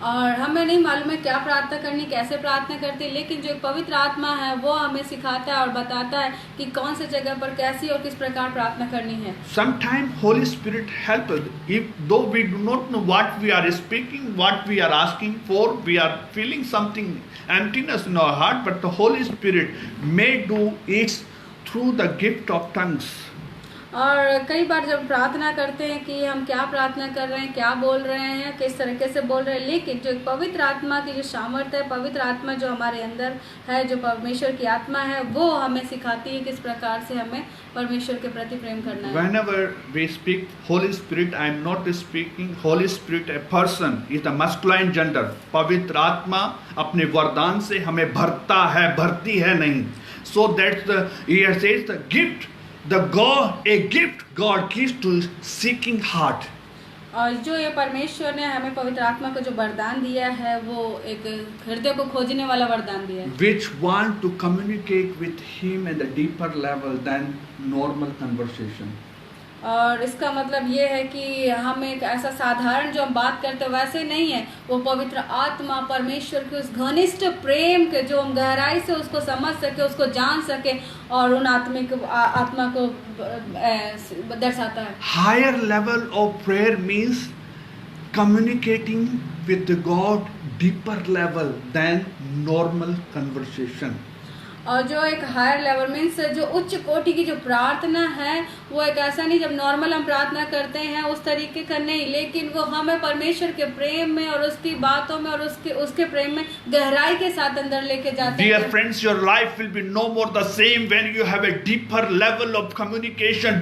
और हमें नहीं मालूम है क्या प्रार्थना करनी, कैसे प्रार्थना करती, लेकिन जो पवित्र आत्मा है वो हमें सिखाता है और बताता है कि कौन से जगह पर कैसी और किस प्रकार प्रार्थना करनी है।
Sometimes Holy Spirit help us, though we do not know what we are speaking, what we are asking for, we are feeling something emptiness in our heart, but the Holy Spirit may do it through the gift of tongues.
और कई बार जब प्रार्थना करते हैं कि हम क्या प्रार्थना कर रहे हैं, क्या बोल रहे हैं, किस तरीके से बोल रहे हैं, लेकिन जो पवित्र आत्मा की जो सामर्थ्य है, पवित्र आत्मा जो हमारे अंदर है, जो परमेश्वर की आत्मा है, वो हमें सिखाती है किस प्रकार से हमें परमेश्वर के प्रति प्रेम करना है।
Whenever we speak Holy Spirit, I am not speaking Holy Spirit a person, is the masculine gender. पवित्र आत्मा अपने वरदान से हमें भरता है, भरती है नहीं। So that's the, here says the gift, a gift God gives to seeking heart.
और जो ये परमेश्वर ने हमें पवित्र आत्मा को जो वरदान दिया है वो एक हृदय को खोजने वाला वरदान दिया है।
Which want to communicate with Him at a deeper level than normal conversation.
और इसका मतलब ये है कि हम एक ऐसा साधारण जो हम बात करते हैं वैसे नहीं है, वो पवित्र आत्मा परमेश्वर के उस घनिष्ठ प्रेम के जो हम गहराई से उसको समझ सके, उसको जान सके और उन आत्मा को दर्शाता है।
Higher level of prayer means communicating with God deeper level than normal conversation.
और जो एक हायर लेवल मीन्स जो उच्च कोटि की जो प्रार्थना है वो एक ऐसा नहीं जब नॉर्मल हम प्रार्थना करते हैं उस तरीके का नहीं, लेकिन वो हमें परमेश्वर के प्रेम में और उसकी बातों में और उसके प्रेम में गहराई के साथ अंदर लेके जाते हैं।
Dear friends, your life will be no more the same when you have a deeper level of communication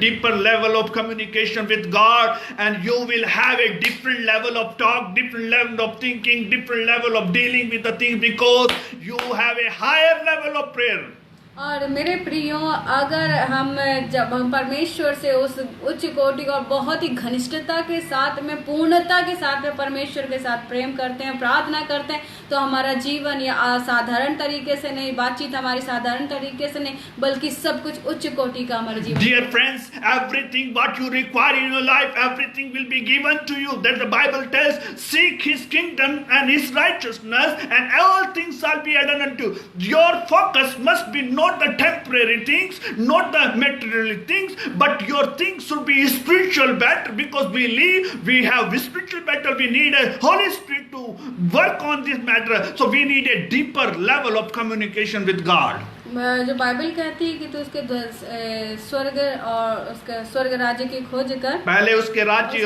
with God, and you will have a different level of talk, different level of thinking, different level of dealing with the things because you have a higher level of prayer.
और मेरे प्रियो, अगर जब हम परमेश्वर से उस उच्च कोटि और बहुत ही घनिष्ठता के साथ में, पूर्णता के साथ में परमेश्वर के साथ प्रेम करते हैं, प्रार्थना करते हैं, तो हमारा जीवन या साधारण तरीके से नहीं, बातचीत हमारी साधारण तरीके से नहीं, बल्कि सब कुछ उच्च कोटि का हमारा जीवन।
Dear friends, everything what you require in your life, everything will be given to you. That the Bible tells, seek His kingdom and His righteousness, and all things shall be added unto you. Your focus must be not the temporary things, not the material things, but your things should be spiritual battle, because we have spiritual battle. We need a Holy Spirit to work on this matter. So we need a deeper level of communication with God.
जो Bible कहती है कि तू उसके स्वर्ग और उसके स्वर्ग राज्य की खोज कर,
पहले उसके राज्य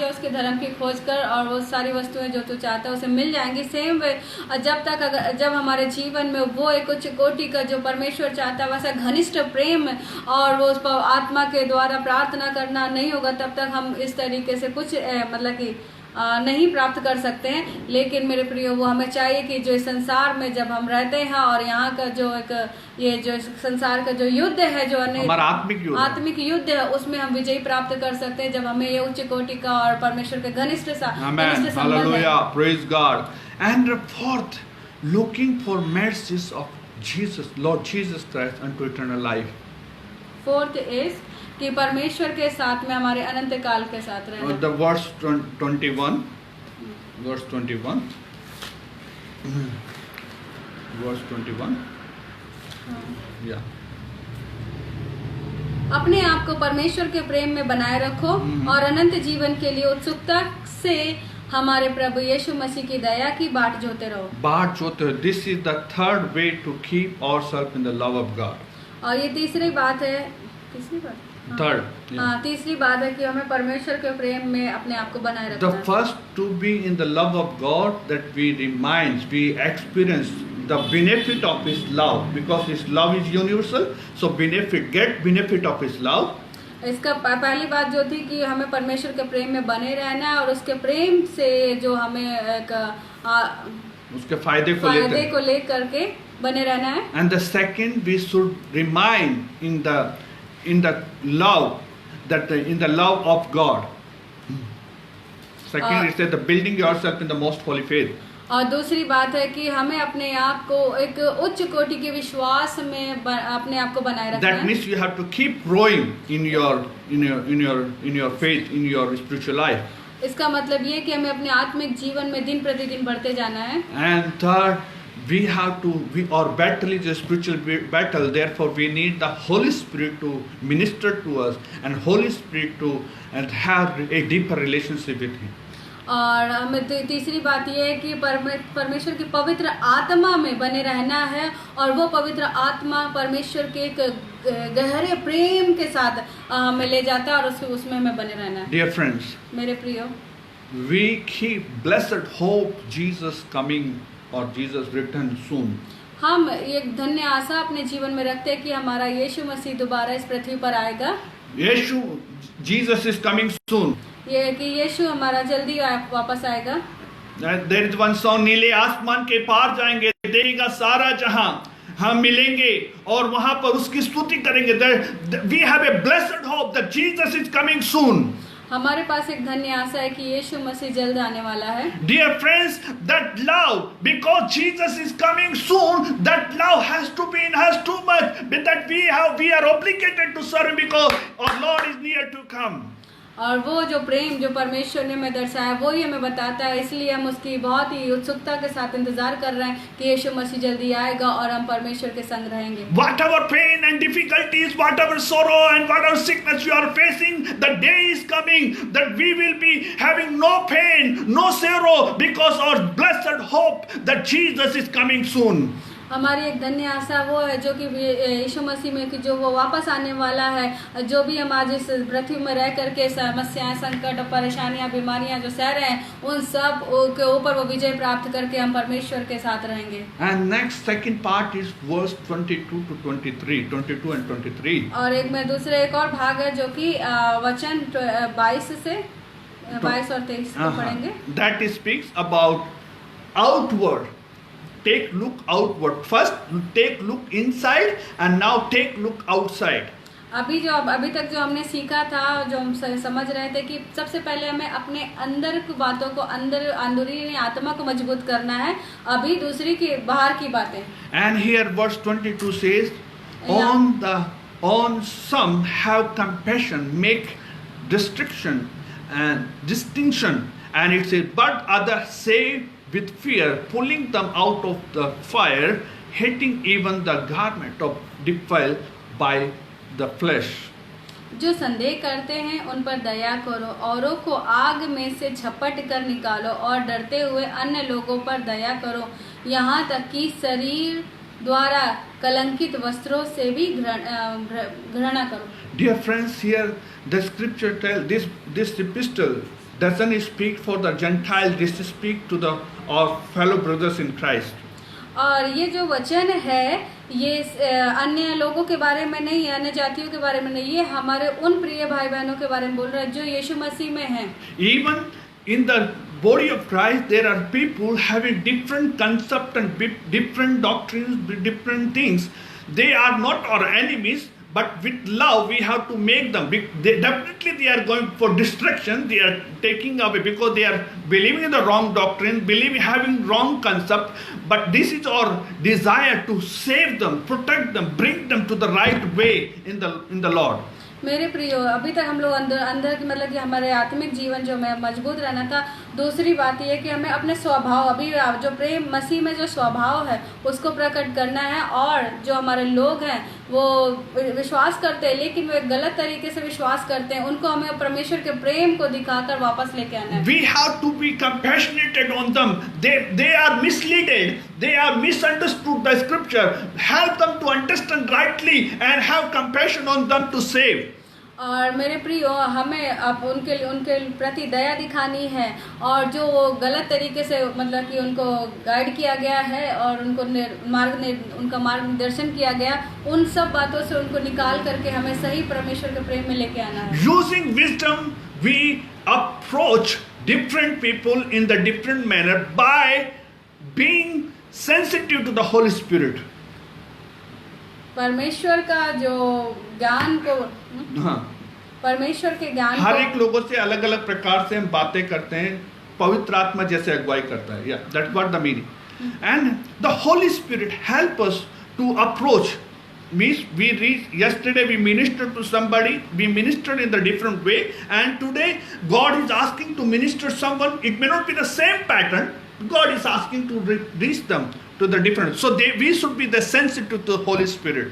उसके धर्म की खोज कर, और वो सारी वस्तुएं जो तू चाहता है उसे मिल जाएंगी। सेम वे जब हमारे जीवन में वो एक उच्च कोटि का जो परमेश्वर चाहता है वैसा घनिष्ठ प्रेम और वो उस आत्मा के द्वारा प्रार्थना करना नहीं होगा, तब तक हम इस तरीके से कुछ मतलब कि नहीं प्राप्त कर सकते हैं। लेकिन मेरे प्रियो, वो हमें चाहिए कि जो इस संसार में जब हम रहते हैं और यहाँ का जो एक ये जो संसार का जो युद्ध है, जो
हमारा
आत्मिक युद्ध है, उसमें हम विजय प्राप्त कर सकते हैं जब हमें ये उच्च कोटि का और परमेश्वर के घनिष्ठ संबंध है।
Praise God. And fourth, looking for mercies of Jesus, Lord Jesus Christ unto eternal life.
Fourth is कि परमेश्वर के साथ में हमारे अनंत काल के साथ रहना।
The verse 21, verse 21, verse 21, yeah.
अपने आप को परमेश्वर के प्रेम में बनाए रखो और अनंत जीवन के लिए उत्सुकता से हमारे प्रभु यीशु मसीह की दया की बाट जोते रहो।
बाट जोते रहो। This is the third way to keep ourselves in the love of God.
और ये तीसरी बात है, तीसरी बात,
Third.
हाँ, तीसरी बात है कि हमें परमेश्वर के प्रेम में अपने आप को बनाए रखना।
The first to be in the love of God, that we experience the benefit of His love, because His love is universal. So get benefit of His love.
इसका पहली बात जो थी कि हमें परमेश्वर के प्रेम में बने रहना है और उसके प्रेम से जो हमें एक
उसके फायदे को
लेकर के बने रहना है।
And the second, we should remain in the love, in the love of God. Second, it said the building yourself in the most holy faith.
और दूसरी बात है कि हमें अपने आप को एक उच्च कोटि के विश्वास में अपने आप को बनाए रखना है।
That means you have to keep growing in your faith, in your spiritual life.
इसका मतलब ये कि हमें अपने आत्मिक जीवन में दिन प्रतिदिन बढ़ते जाना है।
And third, our battle is a spiritual battle. Therefore, we need the Holy Spirit to minister to us, and Holy Spirit to have a deeper relationship with Him.
और हमें तीसरी बात यह है कि परमेश्वर की पवित्र आत्मा में बने रहना है और वो पवित्र आत्मा परमेश्वर के एक गहरे प्रेम के साथ हमें ले जाता है और उसमें हमें बने रहना है।
Dear friends,
मेरे प्रियो,
we keep blessed hope Jesus coming or Jesus return soon.
हम एक धन्य आशा अपने जीवन में रखते हैं कि हमारा यीशु मसीह दोबारा इस पृथ्वी पर आएगा।
Jesus is coming soon.
ये कि यीशु हमारा जल्दी वापस आएगा।
There is one song, नीले आसमान के पार जाएंगे, देगा सारा जहां, हम मिलेंगे और वहां पर उसकी स्तुति करेंगे। We have a blessed hope that Jesus is coming soon.
हमारे पास एक धन्य आशा है कि यीशु मसीह जल्द आने वाला है।
Dear friends, that love, because Jesus is coming soon, that love has too much, but that we are obligated to serve Him because our Lord is near to come.
और वो जो प्रेम जो परमेश्वर ने हमें दर्शाया वो ही हमें बताता है, इसलिए हम उसकी बहुत ही उत्सुकता के साथ इंतजार कर रहे हैं कि यीशु मसीह जल्दी आएगा और हम परमेश्वर के संग रहेंगे।
Whatever pain and difficulties, whatever sorrow and whatever sickness you are facing, the day is coming that we will be having no pain, no sorrow, because our blessed hope that Jesus is coming soon.
हमारी एक धन्य आशा वो है जो कि यीशु मसीह में कि जो वो वापस आने वाला है। जो भी हम आज इस पृथ्वी में रह करके समस्याएं, संकट, परेशानियां, बीमारियां जो सह रहे हैं, उन सब के ऊपर वो विजय प्राप्त करके हम परमेश्वर के साथ रहेंगे।
And next second part is verse 22 to 23, 22 and 23.
और एक और भाग है जो कि वचन 22 से 22 और 23 को पढ़ेंगे।
That speaks about outward. Take look outward. First take look inside and now take look outside.
अभी तक जो हमने सीखा था, जो हम समझ रहे थे कि सबसे पहले हमें अपने अंदर की बातों को, अंदरूनी आत्मा को मजबूत करना है। अभी दूसरी की बाहर की बातें।
And here verse 22 says, on some have compassion, make distinction, and it says, but others save with fear, pulling them out of the fire, hating even the garment of defiled by the flesh.
जो संदेह करते हैं उन पर दया करो, औरों को आग में से झपट कर निकालो और डरते हुए अन्य लोगों पर दया करो, यहाँ तक कि शरीर द्वारा कलंकित वस्त्रों से भी घृणा करो।
Dear friends, here the scripture tells this epistle doesn't speak for the Gentiles, this speak to our fellow brothers in Christ.
और ये जो वचन है ये अन्य लोगों के बारे में नहीं, अन्य जातियों के बारे में नहीं, ये हमारे उन प्रिय भाई बहनों के बारे में बोल रहा है जो यीशु मसीह में हैं।
in the body of Christ, there are people having different concepts and different doctrines, different things. They are not our enemies, but with love we have to make them. Definitely they are going for destruction. They are taking away because they are believing in the wrong doctrine, having wrong concept. But this is our desire to save them, protect them, bring them to the right way in the Lord.
मेरे प्रियो, अभी तक हम लोग अंदर की मतलब कि हमारे आत्मिक जीवन जो में मजबूत रहना था। दूसरी बात ये कि हमें अपने स्वभाव, अभी जो प्रेम मसीह में जो स्वभाव है उसको प्रकट करना है। और जो हमारे लोग हैं वो विश्वास करते हैं लेकिन वो एक गलत तरीके से विश्वास करते हैं, उनको हमें परमेश्वर के प्रेम को दिखाकर वापस लेके आना है।
We have to be compassionate on them. They are misleaded. They are misunderstood the scripture. Help them to understand rightly and have compassion on them to save.
और मेरे प्रियो, हमें अब उनके प्रति दया दिखानी है और जो गलत तरीके से मतलब कि उनको गाइड किया गया है और उनको उनका मार्गदर्शन किया गया, उन सब बातों से उनको निकाल करके हमें सही परमेश्वर के प्रेम में लेके आना है।
Using wisdom, we approach different people in the different manner by being sensitive to the Holy Spirit.
परमेश्वर का जो ज्ञान को
हाँ,
परमेश्वर के ज्ञान
हर
को
एक लोगों से अलग अलग प्रकार से हम बातें करते हैं, पवित्र आत्मा जैसे अगुवाई करता है। That's what the meaning. And the Holy Spirit help us to approach. Yesterday we ministered to somebody, we ministered in the different way, and today God is asking to minister someone. It may not be the same pattern. God is asking to reach them to the different. So we should be the sensitive to the Holy Spirit.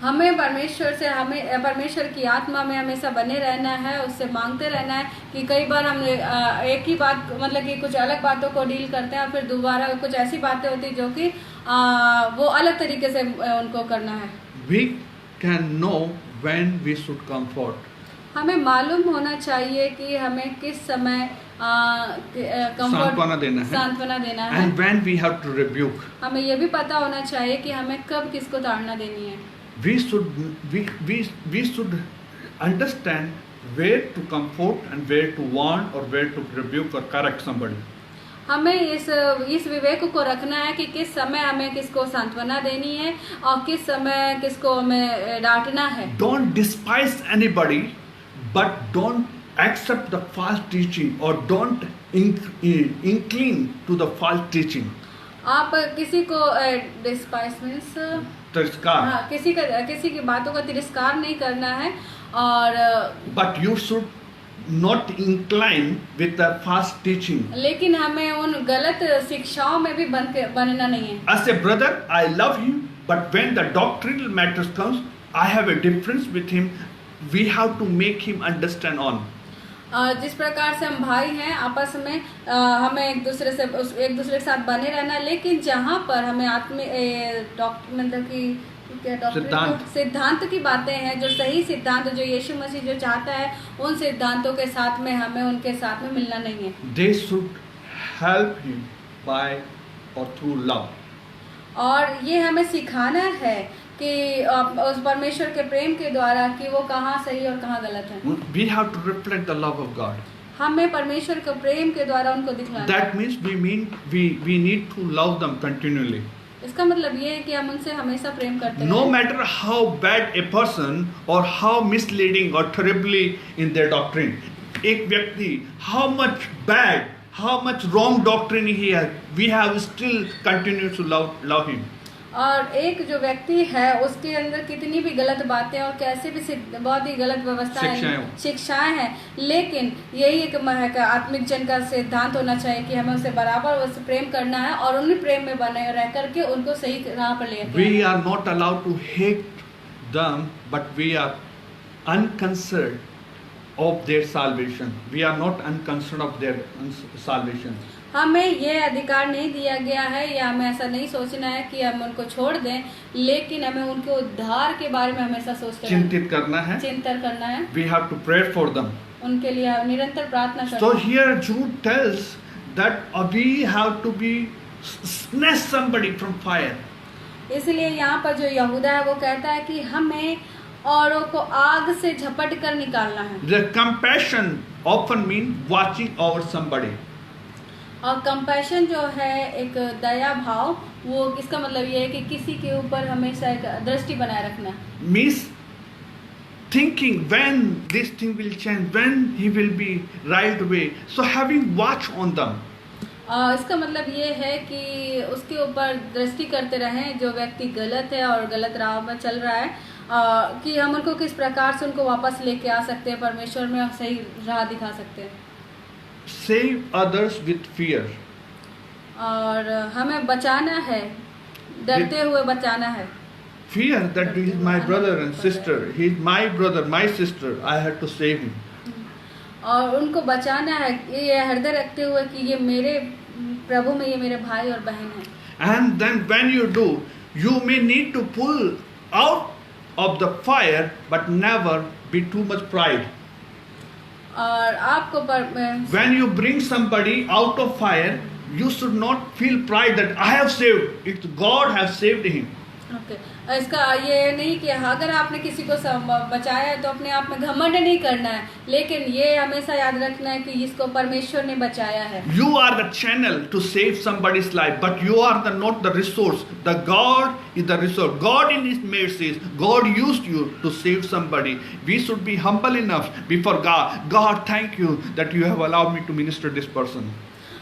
हमें परमेश्वर की आत्मा में हमेशा बने रहना है, उससे मांगते रहना है कि कई बार हम एक ही बात मतलब कि कुछ अलग बातों को डील करते हैं और फिर दोबारा कुछ ऐसी बातें होती जो कि वो अलग तरीके से उनको करना है।
We can know when we should comfort.
हमें मालूम होना चाहिए कि हमें किस समय
सांत्वना देना है। And when we have to rebuke.
हमें ये भी पता होना चाहिए कि हमें कब किसको ताड़ना देनी है।
We should understand where to comfort and where to warn or where to rebuke or correct somebody.
हमें इस विवेक को रखना है कि किस समय हमें किसको सांत्वना देनी है और किस समय किसको हमें डांटना है।
Don't despise anybody, but don't accept the false teaching or don't incline to the false teaching.
आप किसी को डिस्पाइस मीन्स
तिरस्कार,
हाँ, किसी की बातों का तिरस्कार नहीं करना है और
but you should not incline with the false teaching.
लेकिन हमें उन गलत शिक्षाओं में भी बनना नहीं है।
As a brother, I love him, but when the doctrinal matters comes, I have a difference with him. We have to make him understand on.
जिस प्रकार से हम भाई हैं आपस में हमें एक दूसरे के साथ बने रहना, लेकिन जहाँ पर हमें मतलब कि सिद्धांत की बातें हैं, जो सही सिद्धांत जो यीशु मसीह जो चाहता है, उन सिद्धांतों के साथ में हमें उनके साथ में मिलना नहीं है।
They should help him by or through love.
और ये हमें सिखाना है कि उस परमेश्वर के प्रेम के द्वारा कि वो कहाँ सही और कहाँ गलत है।
We have to reflect the love of God.
हमें परमेश्वर के प्रेम के द्वारा उनको दिखलाना।
That means we need to love them continually.
इसका मतलब ये है कि हम उनसे हमेशा प्रेम करते हैं।
No matter how bad a person or how misleading or terribly in their doctrine, एक व्यक्ति how much bad, how much wrong doctrine he has, we have still continue to love him.
और एक जो व्यक्ति है उसके अंदर कितनी भी गलत बातें और कैसे भी बहुत ही गलत व्यवस्थाएं शिक्षाएं हैं, लेकिन यही एक आत्मिक जन का सिद्धांत होना चाहिए कि हमें उसे बराबर उससे प्रेम करना है और उन्हीं प्रेम में बने रह करके उनको सही राह पर ले आना है।
We are not allowed to hate them, but we are unconcerned of their salvation. We are not unconcerned of their salvation.
हमें ये अधिकार नहीं दिया गया है या हमें ऐसा नहीं सोचना है कि हम उनको छोड़ दें, लेकिन हमें उनके उद्धार के बारे में हमेशा सोचते
चिंतित करना है।
We
have to pray for them.
उनके लिए निरंतर प्रार्थना करना।
So here Jude tells that we have to be snatch somebody from fire.
इसलिए यहाँ पर जो यहूदा है वो कहता है कि हमें औरों को आग से झपट कर निकालना है।
The compassion often means watching over somebody.
और कंपैशन जो है एक दया भाव, वो इसका मतलब ये है कि किसी के ऊपर हमेशा एक दृष्टि बनाए रखना।
Means thinking when this thing will change, when he will be right way. So having watch on them.
इसका मतलब ये है कि उसके ऊपर दृष्टि करते रहें जो व्यक्ति गलत है और गलत राह में चल रहा है, कि हम उनको किस प्रकार से उनको वापस लेके आ सकते हैं परमेश्वर में और सही राह दिखा सकते हैं।
Save others with fear.
और हमें बचाना है, डरते हुए बचाना है।
Fear that he is my brother and sister. He is my brother, my sister. I have to save him.
और उनको बचाना है, ये हृदय रखते हुए कि ये मेरे प्रभु में ये मेरे भाई और बहन है।
And then when you do, you may need to pull out of the fire, but never be too much pride.
और आपको
When you bring somebody out of fire, you should not feel pride that I have saved. It's God has saved him.
Okay, इसका ये नहीं कि अगर आपने किसी को बचाया है तो अपने आप में घमंड नहीं करना है, लेकिन ये हमेशा याद रखना है कि इसको परमेश्वर ने बचाया है।
You are the channel to save somebody's life, but you are not the resource. The God is the resource. God in His mercies, God used you to save somebody. We should be humble enough before God. God, thank you that you have allowed me to minister this person.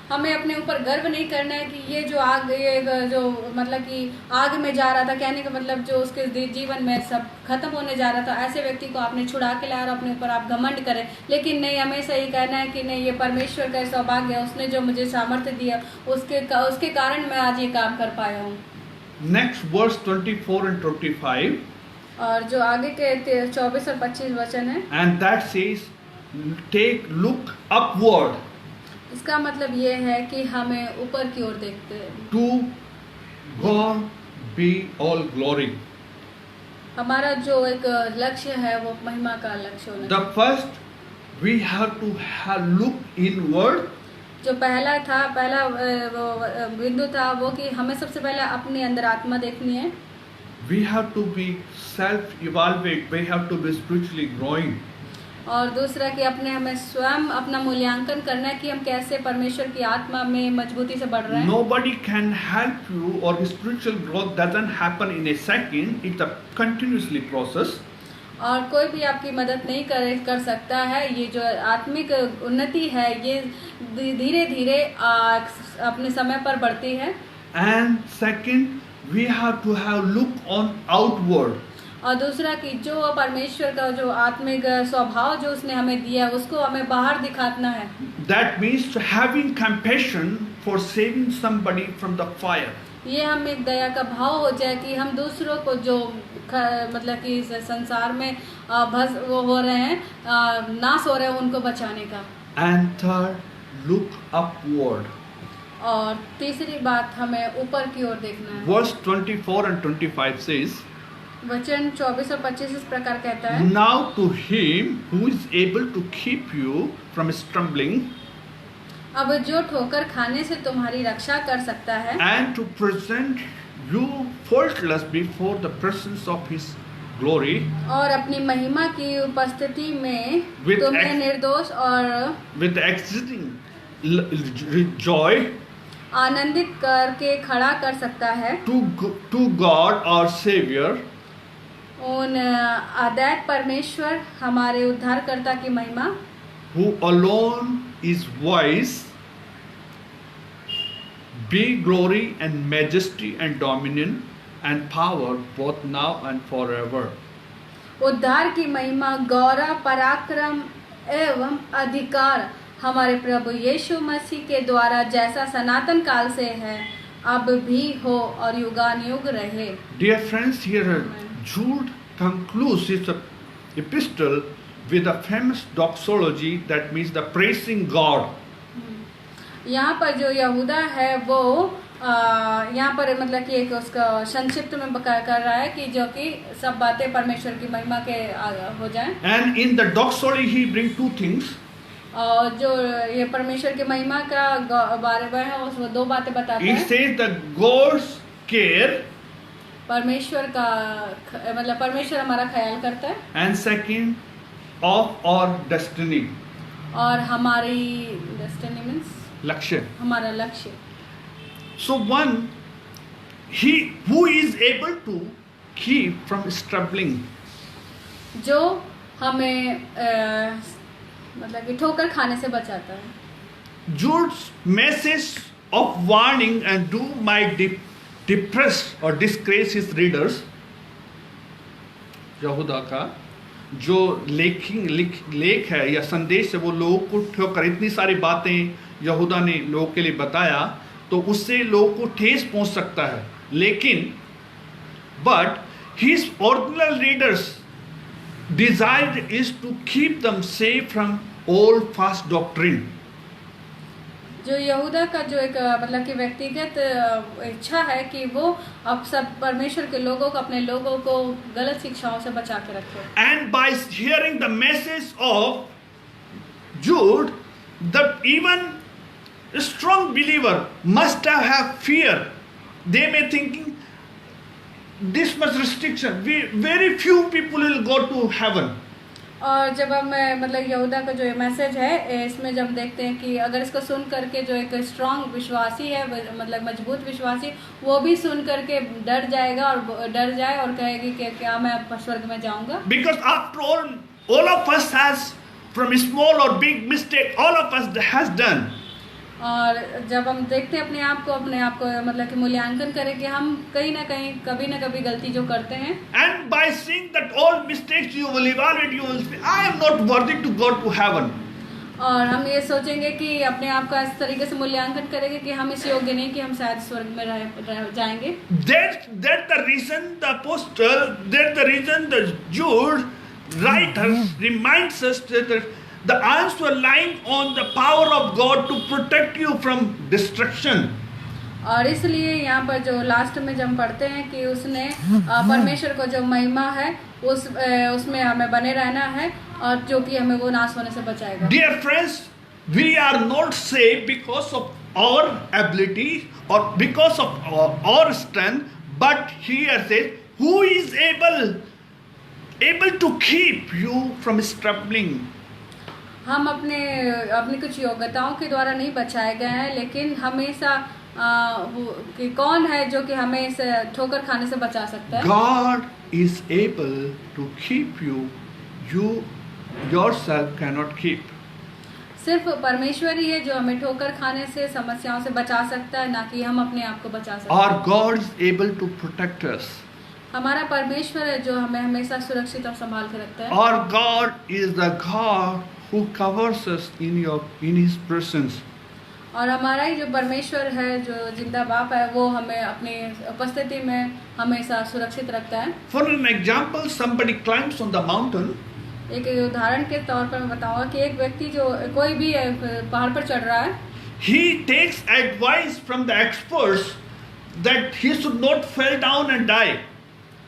हमें अपने ऊपर गर्व नहीं करना है कि ये जो आग, ये जो मतलब कि आग में जा रहा था, कहने का मतलब जो उसके जीवन में सब खत्म होने जा रहा था, ऐसे व्यक्ति को आपने छुड़ा के लाया और अपने ऊपर आप घमंड करें। लेकिन नहीं, हमेशा ये कहना है कि नहीं, ये परमेश्वर का सौभाग्य है, उसने जो मुझे सामर्थ्य दिया उसके कारण मैं आज ये काम कर पाया हूँ।
Next verse 24 and 25.
और जो आगे के 24 और 25 वचन है,
And that says, look upward.
इसका मतलब ये है कि हमें ऊपर की ओर देखते हैं।
To God be all glory.
हमारा जो एक लक्ष्य है वो महिमा का लक्ष्य होना
The
चाहिए।
first, we have to look inward.
जो पहला वो बिंदु था वो कि हमें सबसे पहले अपने अंदर आत्मा देखनी है।
We have to be self-evaluate. We have to be spiritually growing.
और दूसरा कि हमें स्वयं अपना मूल्यांकन करना है कि हम कैसे परमेश्वर की आत्मा में मजबूती से बढ़ रहे हैं।
Nobody can help you, or spiritual growth doesn't happen in a second. It's a continuously process.
और कोई भी आपकी मदद नहीं कर सकता है। ये जो आत्मिक उन्नति है ये धीरे धीरे अपने समय पर बढ़ती है।
And second, we have to look on outward.
और दूसरा कि जो परमेश्वर का जो आत्मिक स्वभाव जो उसने हमें दिया उसको हमें बाहर दिखाना है।
That means having compassion for saving somebody from the fire.
ये हम एक दया का भाव हो जाए कि हम दूसरों को जो मतलब कि इस संसार में वो हो रहे हैं, नाश हो रहे हैं, उनको बचाने का।
And third, look upward.
और तीसरी बात हमें ऊपर की ओर देखना है।
Verse 24 and 25 says,
वचन 24 और 25 इस प्रकार कहता है,
Now to him who is able to keep you from stumbling
अब जो ठोकर खाने से तुम्हारी रक्षा कर सकता है
and to present you faultless before the presence of his glory
और अपनी महिमा की उपस्थिति में
With
तुम्हें निर्दोष और
with exceeding joy
आनंदित करके खड़ा कर सकता है।
to God our Savior,
उन अद्वैत परमेश्वर हमारे उद्धारकर्ता की महिमा,
who alone is wise, be glory and majesty and dominion and power both now and forever.
उद्धार की महिमा, गौरव, पराक्रम एवं अधिकार हमारे प्रभु यीशु मसीह के द्वारा जैसा सनातन काल से है, अब भी हो और युगानुयुग रहे।
Dear friends, here Jude concludes his epistle with a famous doxology, that means the praising God.
यहाँ पर जो यहूदा है वो यहाँ पर मतलब कि एक उसका संक्षिप्त में कर रहा है कि जो कि सब बातें परमेश्वर की महिमा के हो जाएं।
And in the doxology he brings two things.
और जो ये परमेश्वर की महिमा का बारे में है वो दो बातें बताता
He
है।
says that God's care,
परमेश्वर का मतलब परमेश्वर हमारा ख्याल करता है।
and second, of our destiny.
और हमारी डेस्टिनी मीन्स
लक्ष्य.
हमारा लक्ष्य.
So one, who is able to keep from struggling.
जो हमें मतलब कि ठोकर खाने से बचाता है.
Jude's message of warning and do might depress or disgrace his readers. यहूदा का जो लेख है या संदेश है वो लोगों को ठोकर, इतनी सारी बातें यहूदा ने लोगों के लिए बताया तो उससे लोगों को ठेस पहुंच सकता है. लेकिन but his original readers desire is to keep them safe from all false doctrine.
जो यहूदा का जो एक मतलब कि व्यक्तिगत इच्छा है कि वो अब सब परमेश्वर के लोगों को, अपने लोगों को गलत शिक्षाओं से बचा के रखे.
And by hearing the message of Jude, the even a strong believer must have fear. They may thinking this much restriction, very few people will go to heaven.
और जब हम मतलब यहूदा का जो मैसेज है इसमें जब हम देखते हैं कि अगर इसको सुन करके जो एक स्ट्रांग विश्वासी है, मतलब मजबूत विश्वासी, वो भी सुन करके डर जाएगा और डर जाए और कहेगी कि क्या मैं स्वर्ग में जाऊंगा.
Because after all of us has, from small or big mistake, all of us has done.
और जब हम देखते हैं अपने आप को मतलब कि मूल्यांकन करें कि हम कहीं ना कहीं कभी ना कभी गलती जो करते हैं.
And by seeing that all mistakes you will evaluate, you will say, I am not worthy to go to heaven.
और हम ये सोचेंगे कि अपने आप का इस तरीके से मूल्यांकन करेंगे कि हम इस योग्य नहीं कि हम शायद स्वर्ग में रह जाएंगे.
That's the reason the apostle, that's the reason the Jude writer reminds us that the answer lying on the power of God to protect you from destruction.
और इसलिए यहाँ पर जो लास्ट में जब हम पढ़ते हैं कि उसने परमेश्वर को जो महिमा है उसमें हमें बने रहना है और जो कि हमें वो नाश होने से बचाएगा.
Dear friends, we are not saved because of our ability or because of our strength, but here says, who is able to keep you from struggling.
हम अपनी कुछ योग्यताओं के द्वारा नहीं बचाए गए हैं, लेकिन हमेशा कि कौन है जो कि हमें इस ठोकर खाने से बचा सकता है.
God is able to keep you. You yourself cannot keep.
सिर्फ परमेश्वर ही है जो हमें ठोकर खाने से, समस्याओं से बचा सकता है, ना कि हम अपने आप को बचा सकते हैं.
Our God is able to protect us.
हमारा परमेश्वर है जो हमें हमेशा सुरक्षित और संभाल के रखता है.
Our God is the God who covers us in His presence.
और हमारा ही जो परमेश्वर है, जो जिंदा बाप है, वो हमें अपनी उपस्थिति में हमेशा सुरक्षित रखता है.
For an example, somebody climbs on the mountain.
एक उदाहरण के तौर पर मैं बताऊंगा कि एक व्यक्ति जो कोई भी पहाड़ पर चढ़ रहा है,
He takes advice from the experts that he should not fall down and die.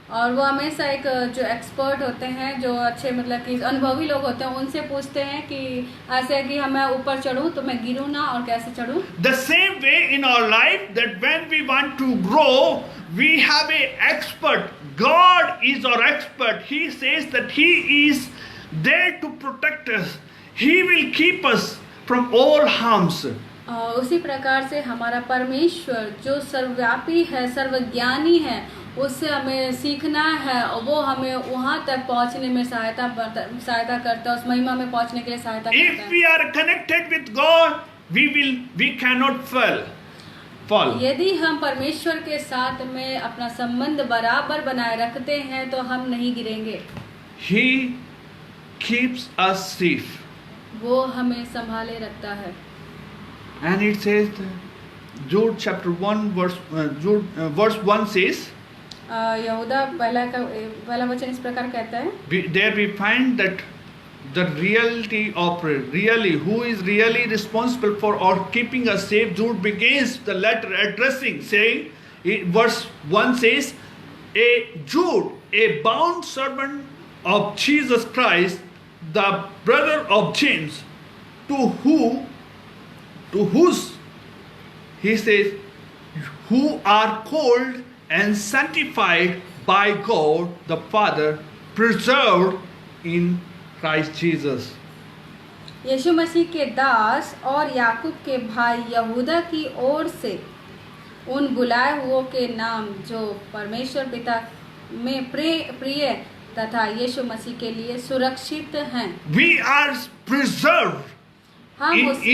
और वो हमेशा एक जो एक्सपर्ट होते हैं, जो अच्छे मतलब कि अनुभवी लोग होते हैं, उनसे पूछते हैं कि ऐसे कि मैं ऊपर चढ़ूं तो मैं गिरूं ना, और कैसे चढ़ूं.
The same way in our life, that when we want to grow, we have a expert. God is our expert. He says that He is there to protect us. He will keep us from all harms.
उसी प्रकार से हमारा परमेश्वर जो सर्वव्यापी है, सर्वज्ञानी है, उससे हमें सीखना है और वो हमें वहाँ तक पहुँचने में सहायता करता है, उस महिमा में पहुँचने के लिए सहायता करता है.
If we are connected with God, we cannot fall.
यदि हम परमेश्वर के साथ में अपना संबंध बराबर बनाए रखते हैं तो हम नहीं गिरेंगे.
He keeps us safe.
वो हमें संभाले रखता है.
And it says, Jude chapter 1 verse 1 says,
यहूदा पहला वचन इस प्रकार कहता है.
There we find that the reality of really who is really responsible for or keeping us safe. Jude begins the letter addressing, saying, verse 1 says, Jude, a bound servant of Jesus Christ, the brother of James, to whose, he says, who are called and sanctified by God the Father, preserved in Christ Jesus.
यीशु मसीह के दास और याकूब के भाई यहूदा की ओर से उन बुलाए हुओं के नाम जो परमेश्वर पिता में प्रिय तथा यीशु मसीह के लिए सुरक्षित हैं।
We are preserved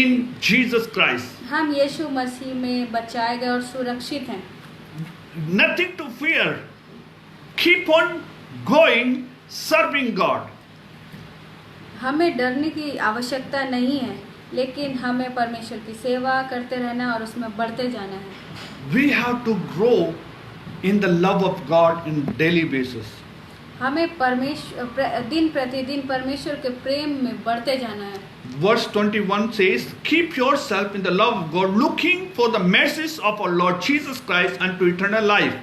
in Jesus Christ.
हम यीशु मसीह में बचाए गए और सुरक्षित हैं।
Nothing to fear. Keep on going serving God.
हमें डरने की आवश्यकता नहीं है, लेकिन हमें परमेश्वर की सेवा करते रहना और उसमें बढ़ते जाना है।
We have to grow in the love of God in daily basis.
हमें दिन प्रतिदिन परमेश्वर के प्रेम में बढ़ते जाना है।
Verse 21 says, keep yourself in the love of God, looking for the mercies of our Lord Jesus Christ unto eternal life.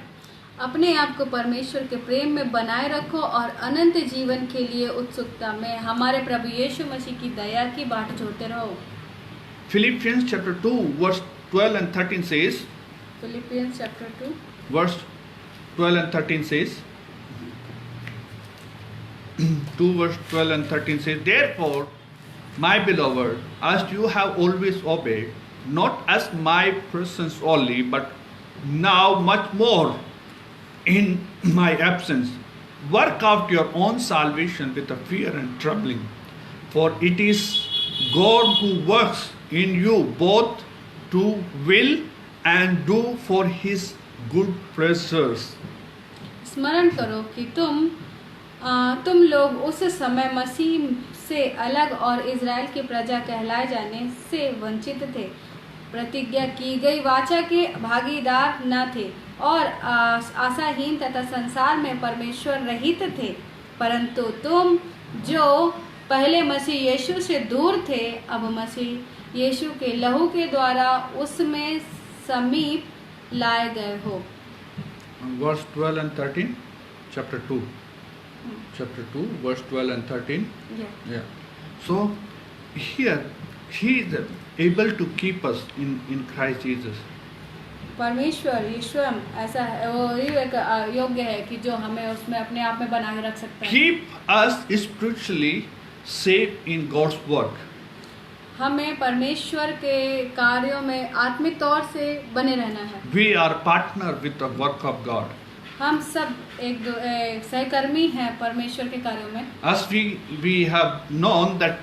अपने आप को परमेश्वर के प्रेम में बनाए रखो और अनंत जीवन के लिए उत्सुकता में हमारे प्रभु यीशु मसीह की दया की बाट जोड़ते रहो।
Philippians chapter 2 verse 12 and 13 says,
Philippians chapter 2
verse 12 and 13 says, 2 verse 12 and 13 says, therefore, my beloved, as you have always obeyed, not as my presence only, but now much more in my absence, work out your own salvation with a fear and trembling. For it is God who works in you both to will and do for His good pleasures.
स्मरण करो कि तुम लोग उस समय मसीह से अलग और इज़राइल की प्रजा कहलाए जाने से वंचित थे, प्रतिज्ञा की गई वाचा के भागीदार न थे और आशाहीन तथा संसार में परमेश्वर रहित थे, परंतु तुम जो पहले मसीह यीशु से दूर थे, अब मसीह यीशु के लहू के द्वारा उसमें समीप लाए गए हो।
Verse 12 and 13, chapter 2. Chapter 2, verse 12 and 13. Yeah. So, here, He is able to keep us in Christ Jesus.
परमेश्वर ईश्वर ऐसा है, वो ही योग्य है कि जो हमें उसमें अपने आप में बना के रख सकता है।
Keep us spiritually safe in God's work.
हमें परमेश्वर के कार्यों में आत्मिक तौर से बने रहना है।
We are partner with the work of God.
हम सब एक सहकर्मी हैं परमेश्वर के कार्यों में।
As we have known that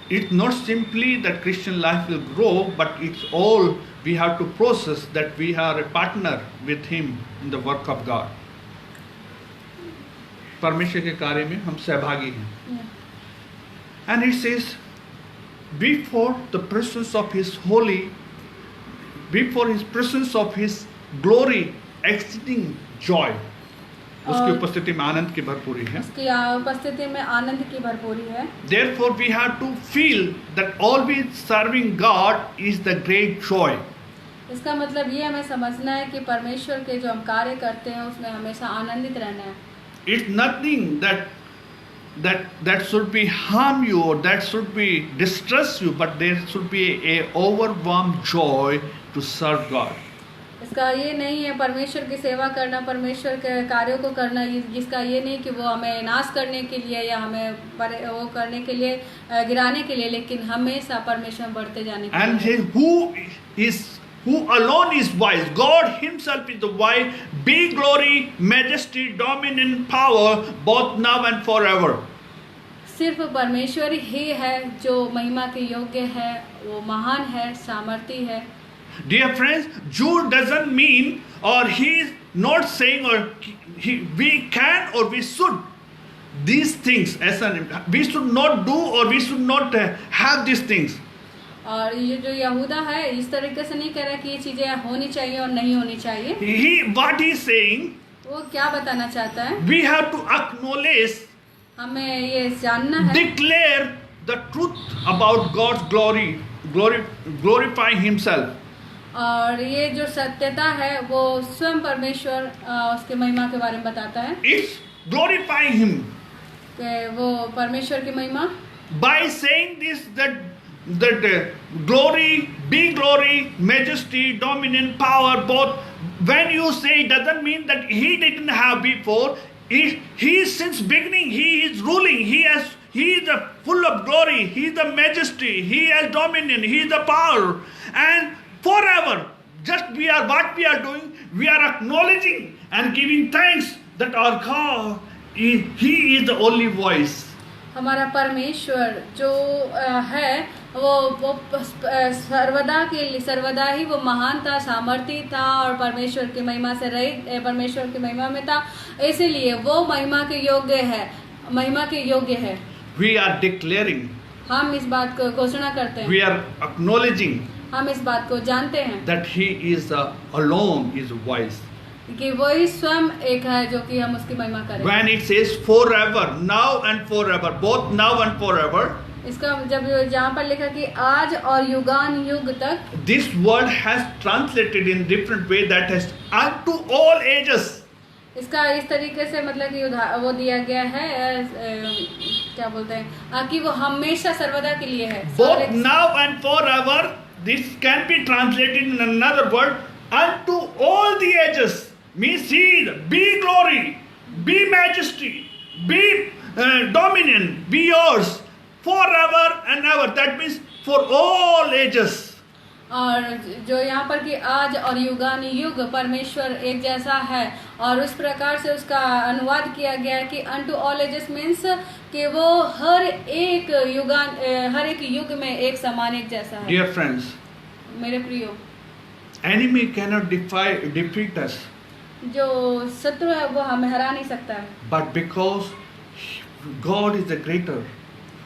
it's not simply that Christian life will grow, but it's all we have to process that we are a partner with Him in the work of God. परमेश्वर के कार्य में हम सहभागी हैं। And it says, before the presence of His holy, before His presence of His glory, exceeding joy. उसकी उपस्थिति में आनंद की भरपूरी है।
उसकी उपस्थिति में आनंद की भरपूरी है।
Therefore, we have to feel that always serving God is the great joy.
इसका मतलब ये हमें समझना है कि परमेश्वर के जो हम कार्य करते हैं उसमें हमेशा आनंदित रहना है।
It's nothing that should be harm you or that should be distress you, but there should be a overwhelmed joy to serve God.
इसका ये नहीं है परमेश्वर की सेवा करना, परमेश्वर के कार्यों को करना, जिसका ये नहीं कि वो हमें नाश करने के लिए या हमें वो करने के लिए गिराने के लिए, लेकिन हमेशा परमेश्वर बढ़ते जाने के लिए।
And who alone is wise, God Himself is the wise, be glory, majesty, dominion, power, both now and forever.
सिर्फ परमेश्वर ही है जो महिमा के योग्य है, वो महान है, सामर्थी है।
Dear friends, Jude doesn't mean, or he is not saying, or we can or we should these things as we should not do or we should not have these things.
और ये जो यहूदा है इस तरीके से नहीं कह रहा कि ये चीजें होनी चाहिए और नहीं होनी चाहिए।
What he is saying,
वो क्या बताना चाहता है?
we have to acknowledge,
हमें ये जानना है,
declare the truth about God's glory, glorify Himself.
और ये जो सत्यता है वो स्वयं परमेश्वर उसके महिमा के बारे में बताता है।
It's glorifying Him.
कि वो परमेश्वर की महिमा।
By saying this, that glory, be glory, majesty, dominion, power, both. When you say, it doesn't mean that He didn't have before. He since beginning He is ruling. He He is the full of glory. He is the majesty. He has dominion. He is the power. And forever, just what we are doing, we are acknowledging and giving thanks that our God, He is the only voice.
हमारा परमेश्वर जो है वो सर्वदा ही वो महान था, सामर्थी था और परमेश्वर की महिमा से रहित, परमेश्वर की महिमा में था, इसीलिए वो महिमा के योग्य है।
We are declaring.
हम इस बात को घोषणा करते हैं।
We are acknowledging.
हम इस बात को जानते हैं।
That He is alone is voice.
कि वही स्वयं एक है जो कि हम उसकी महिमा करें।
When it says forever, now and forever, both now and forever.
इसका जब जहाँ पर लिखा कि आज और युगान युग तक,
this word has translated in different way, that is unto all ages.
इसका इस तरीके से मतलब कि वो दिया गया है, क्या बोलते हैं, कि वो हमेशा सर्वदा के लिए है।
Both now and forever, this can be translated in another word, unto all the ages. Means be glory, be majesty, be dominion, be yours forever and ever. That means for all ages.
और जो यहाँ पर कि आज और युगान युग परमेश्वर एक जैसा है, और उस प्रकार से उसका अनुवाद किया गया है कि unto all ages means कि वो हर एक युग में एक समान एक जैसा है।
Dear friends,
मेरे प्रियो,
enemy cannot defeat us.
जो शत्रु है वो हमें हरा नहीं सकता है।
But because God is the greater.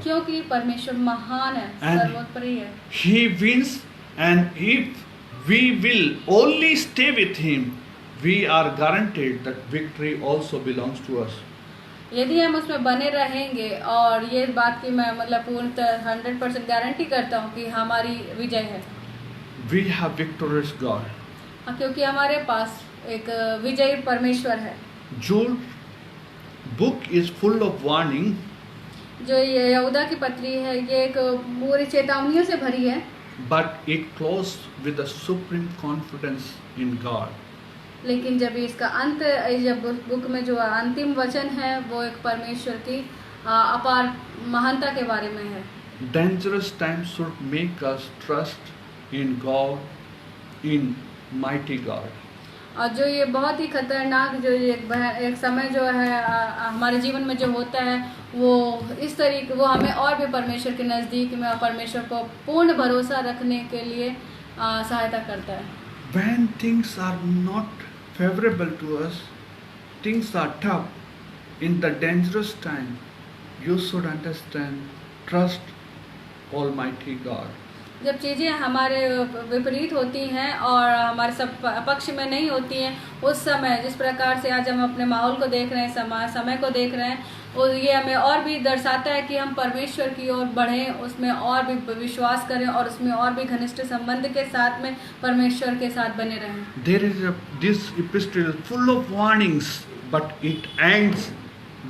क्योंकि परमेश्वर महान है, सर्वोपरि है।
He wins, and if we will only stay with Him, we are guaranteed that victory also belongs to us.
यदि हम उसमें बने रहेंगे, और ये बात की मैं मतलब पूर्णतः 100% गारंटी करता हूँ कि हमारी विजय है।
We have victorious God.
क्योंकि हमारे पास एक विजयी परमेश्वर है।
Jude book is full of warning.
जो ये यहूदा की पत्री है, ये एक पूरी चेतावनियों से भरी है।
But it closes with a supreme confidence in God.
लेकिन जब इसका अंत, जब बुक में जो अंतिम वचन है वो एक परमेश्वर की अपार महानता के बारे में है।
Dangerous times should make us trust in God, in mighty God.
और जो ये बहुत ही खतरनाक जो एक समय जो है हमारे जीवन में जो होता है, वो इस तरीके वो हमें और भी परमेश्वर के नज़दीक में और परमेश्वर को पूर्ण भरोसा रखने के लिए सहायता करता है।
When things are not favorable to us, things are tough, in the dangerous time, you should understand, trust Almighty God.
जब चीज़ें हमारे विपरीत होती हैं और हमारे सब पक्ष में नहीं होती हैं, उस समय जिस प्रकार से आज हम अपने माहौल को देख रहे हैं, समय को देख रहे हैं, और ये हमें और भी दर्शाता है कि हम परमेश्वर की ओर बढ़ें, उसमें और भी विश्वास करें और उसमें और भी घनिष्ठ संबंध के साथ में परमेश्वर के साथ बने रहें।
This epistle is full of warnings, but it ends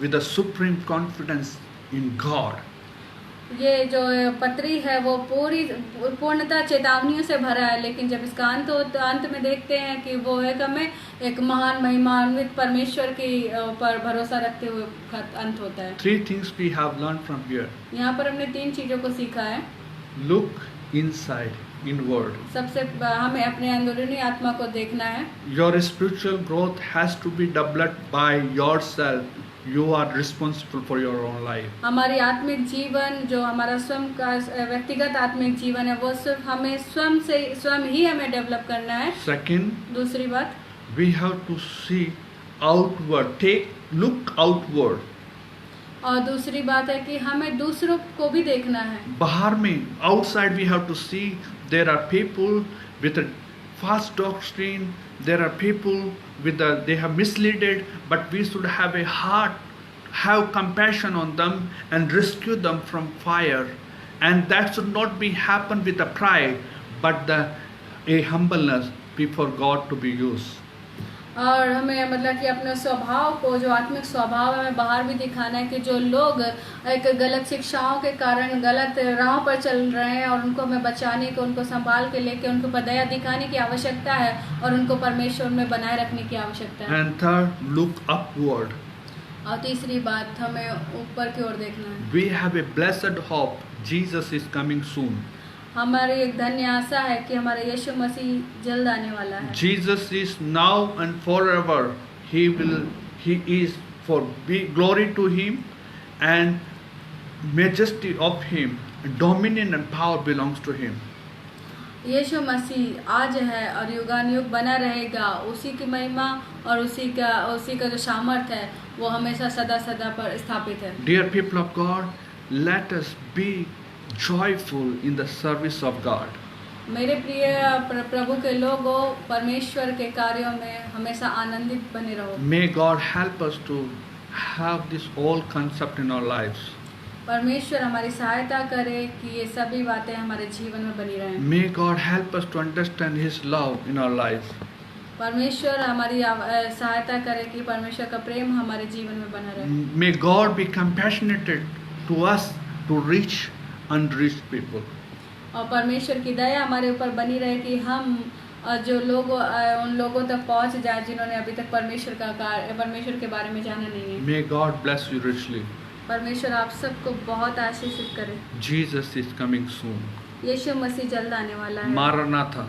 with a supreme confidence in God.
ये जो पत्री है वो पूर्णतः चेतावनियों से भरा है, लेकिन जब इसका अंत में देखते हैं कि वो हमें एक महान महिमान्वित परमेश्वर के ऊपर भरोसा रखते हुए अंत होता है।
3 things we have learned from here.
यहाँ पर हमने 3 चीजों को सीखा है।
Look inside, inward.
सबसे हमें अपने अंदरूनी आत्मा को देखना है।
Your spiritual growth has to be developed by yourself. You are responsible for your own life.
हमारी आत्मिक जीवन जो हमारा स्वयं का व्यक्तिगत आत्मिक जीवन है, वो सिर्फ हमें स्वयं ही हमें डेवलप करना है।
Second,
दूसरी बात,
we have to see outward, look outward.
और दूसरी बात है कि हमें दूसरों को भी देखना है।
बाहर में, outside we have to see there are people with a false doctrine, there are people they have misled, but we should have a heart, have compassion on them and rescue them from fire, and that should not be happen with a pride, but a humbleness before God to be used.
और हमें मतलब कि अपने स्वभाव को, जो आत्मिक स्वभाव हमें बाहर भी दिखाना है कि जो लोग एक गलत शिक्षाओं के कारण गलत राह पर चल रहे हैं और उनको हमें बचाने को, उनको संभाल के लेके उनको दया दिखाने की आवश्यकता है और उनको परमेश्वर में बनाए रखने की आवश्यकता है।
And third, look upward.
और तीसरी बात, हमें ऊपर की ओर देखना है।
We have a blessed hope. Jesus is coming soon.
हमारी एक धन्य आशा है कि हमारा यीशु मसीह जल्द आने वाला है।
Jesus is now and forever. He is for be glory to Him, and majesty of Him, dominion and power belongs to Him.
यीशु मसीह आज है और युगानुयुग बना रहेगा। उसी की महिमा और उसी का जो सामर्थ है वो हमेशा सदा सदा पर स्थापित है।
Dear people of God, let us be joyful in the service of God.
मेरे प्रिय प्रभु के लोगों, परमेश्वर के कार्यों में हमेशा आनंदित बने रहो।
May God help us to have this whole concept in our lives.
परमेश्वर हमारी सहायता करे कि ये सभी बातें हमारे जीवन में बनी रहें।
May God help us to understand His love in our life.
परमेश्वर हमारी सहायता करे कि परमेश्वर का प्रेम हमारे जीवन में बना रहे।
May God be compassionate to us to reach unreached people.
और परमेश्वर की दया हमारे ऊपर बनी रहे कि हम जो लोग उन लोगों तक पहुंच जाए जिन्होंने अभी तक परमेश्वर के बारे में जाना नहीं है।
May God bless you richly.
परमेश्वर आप सबको बहुत आशीषित करे।
Jesus is coming soon.
यीशु मसीह जल्द आने वाला है।
Maranatha.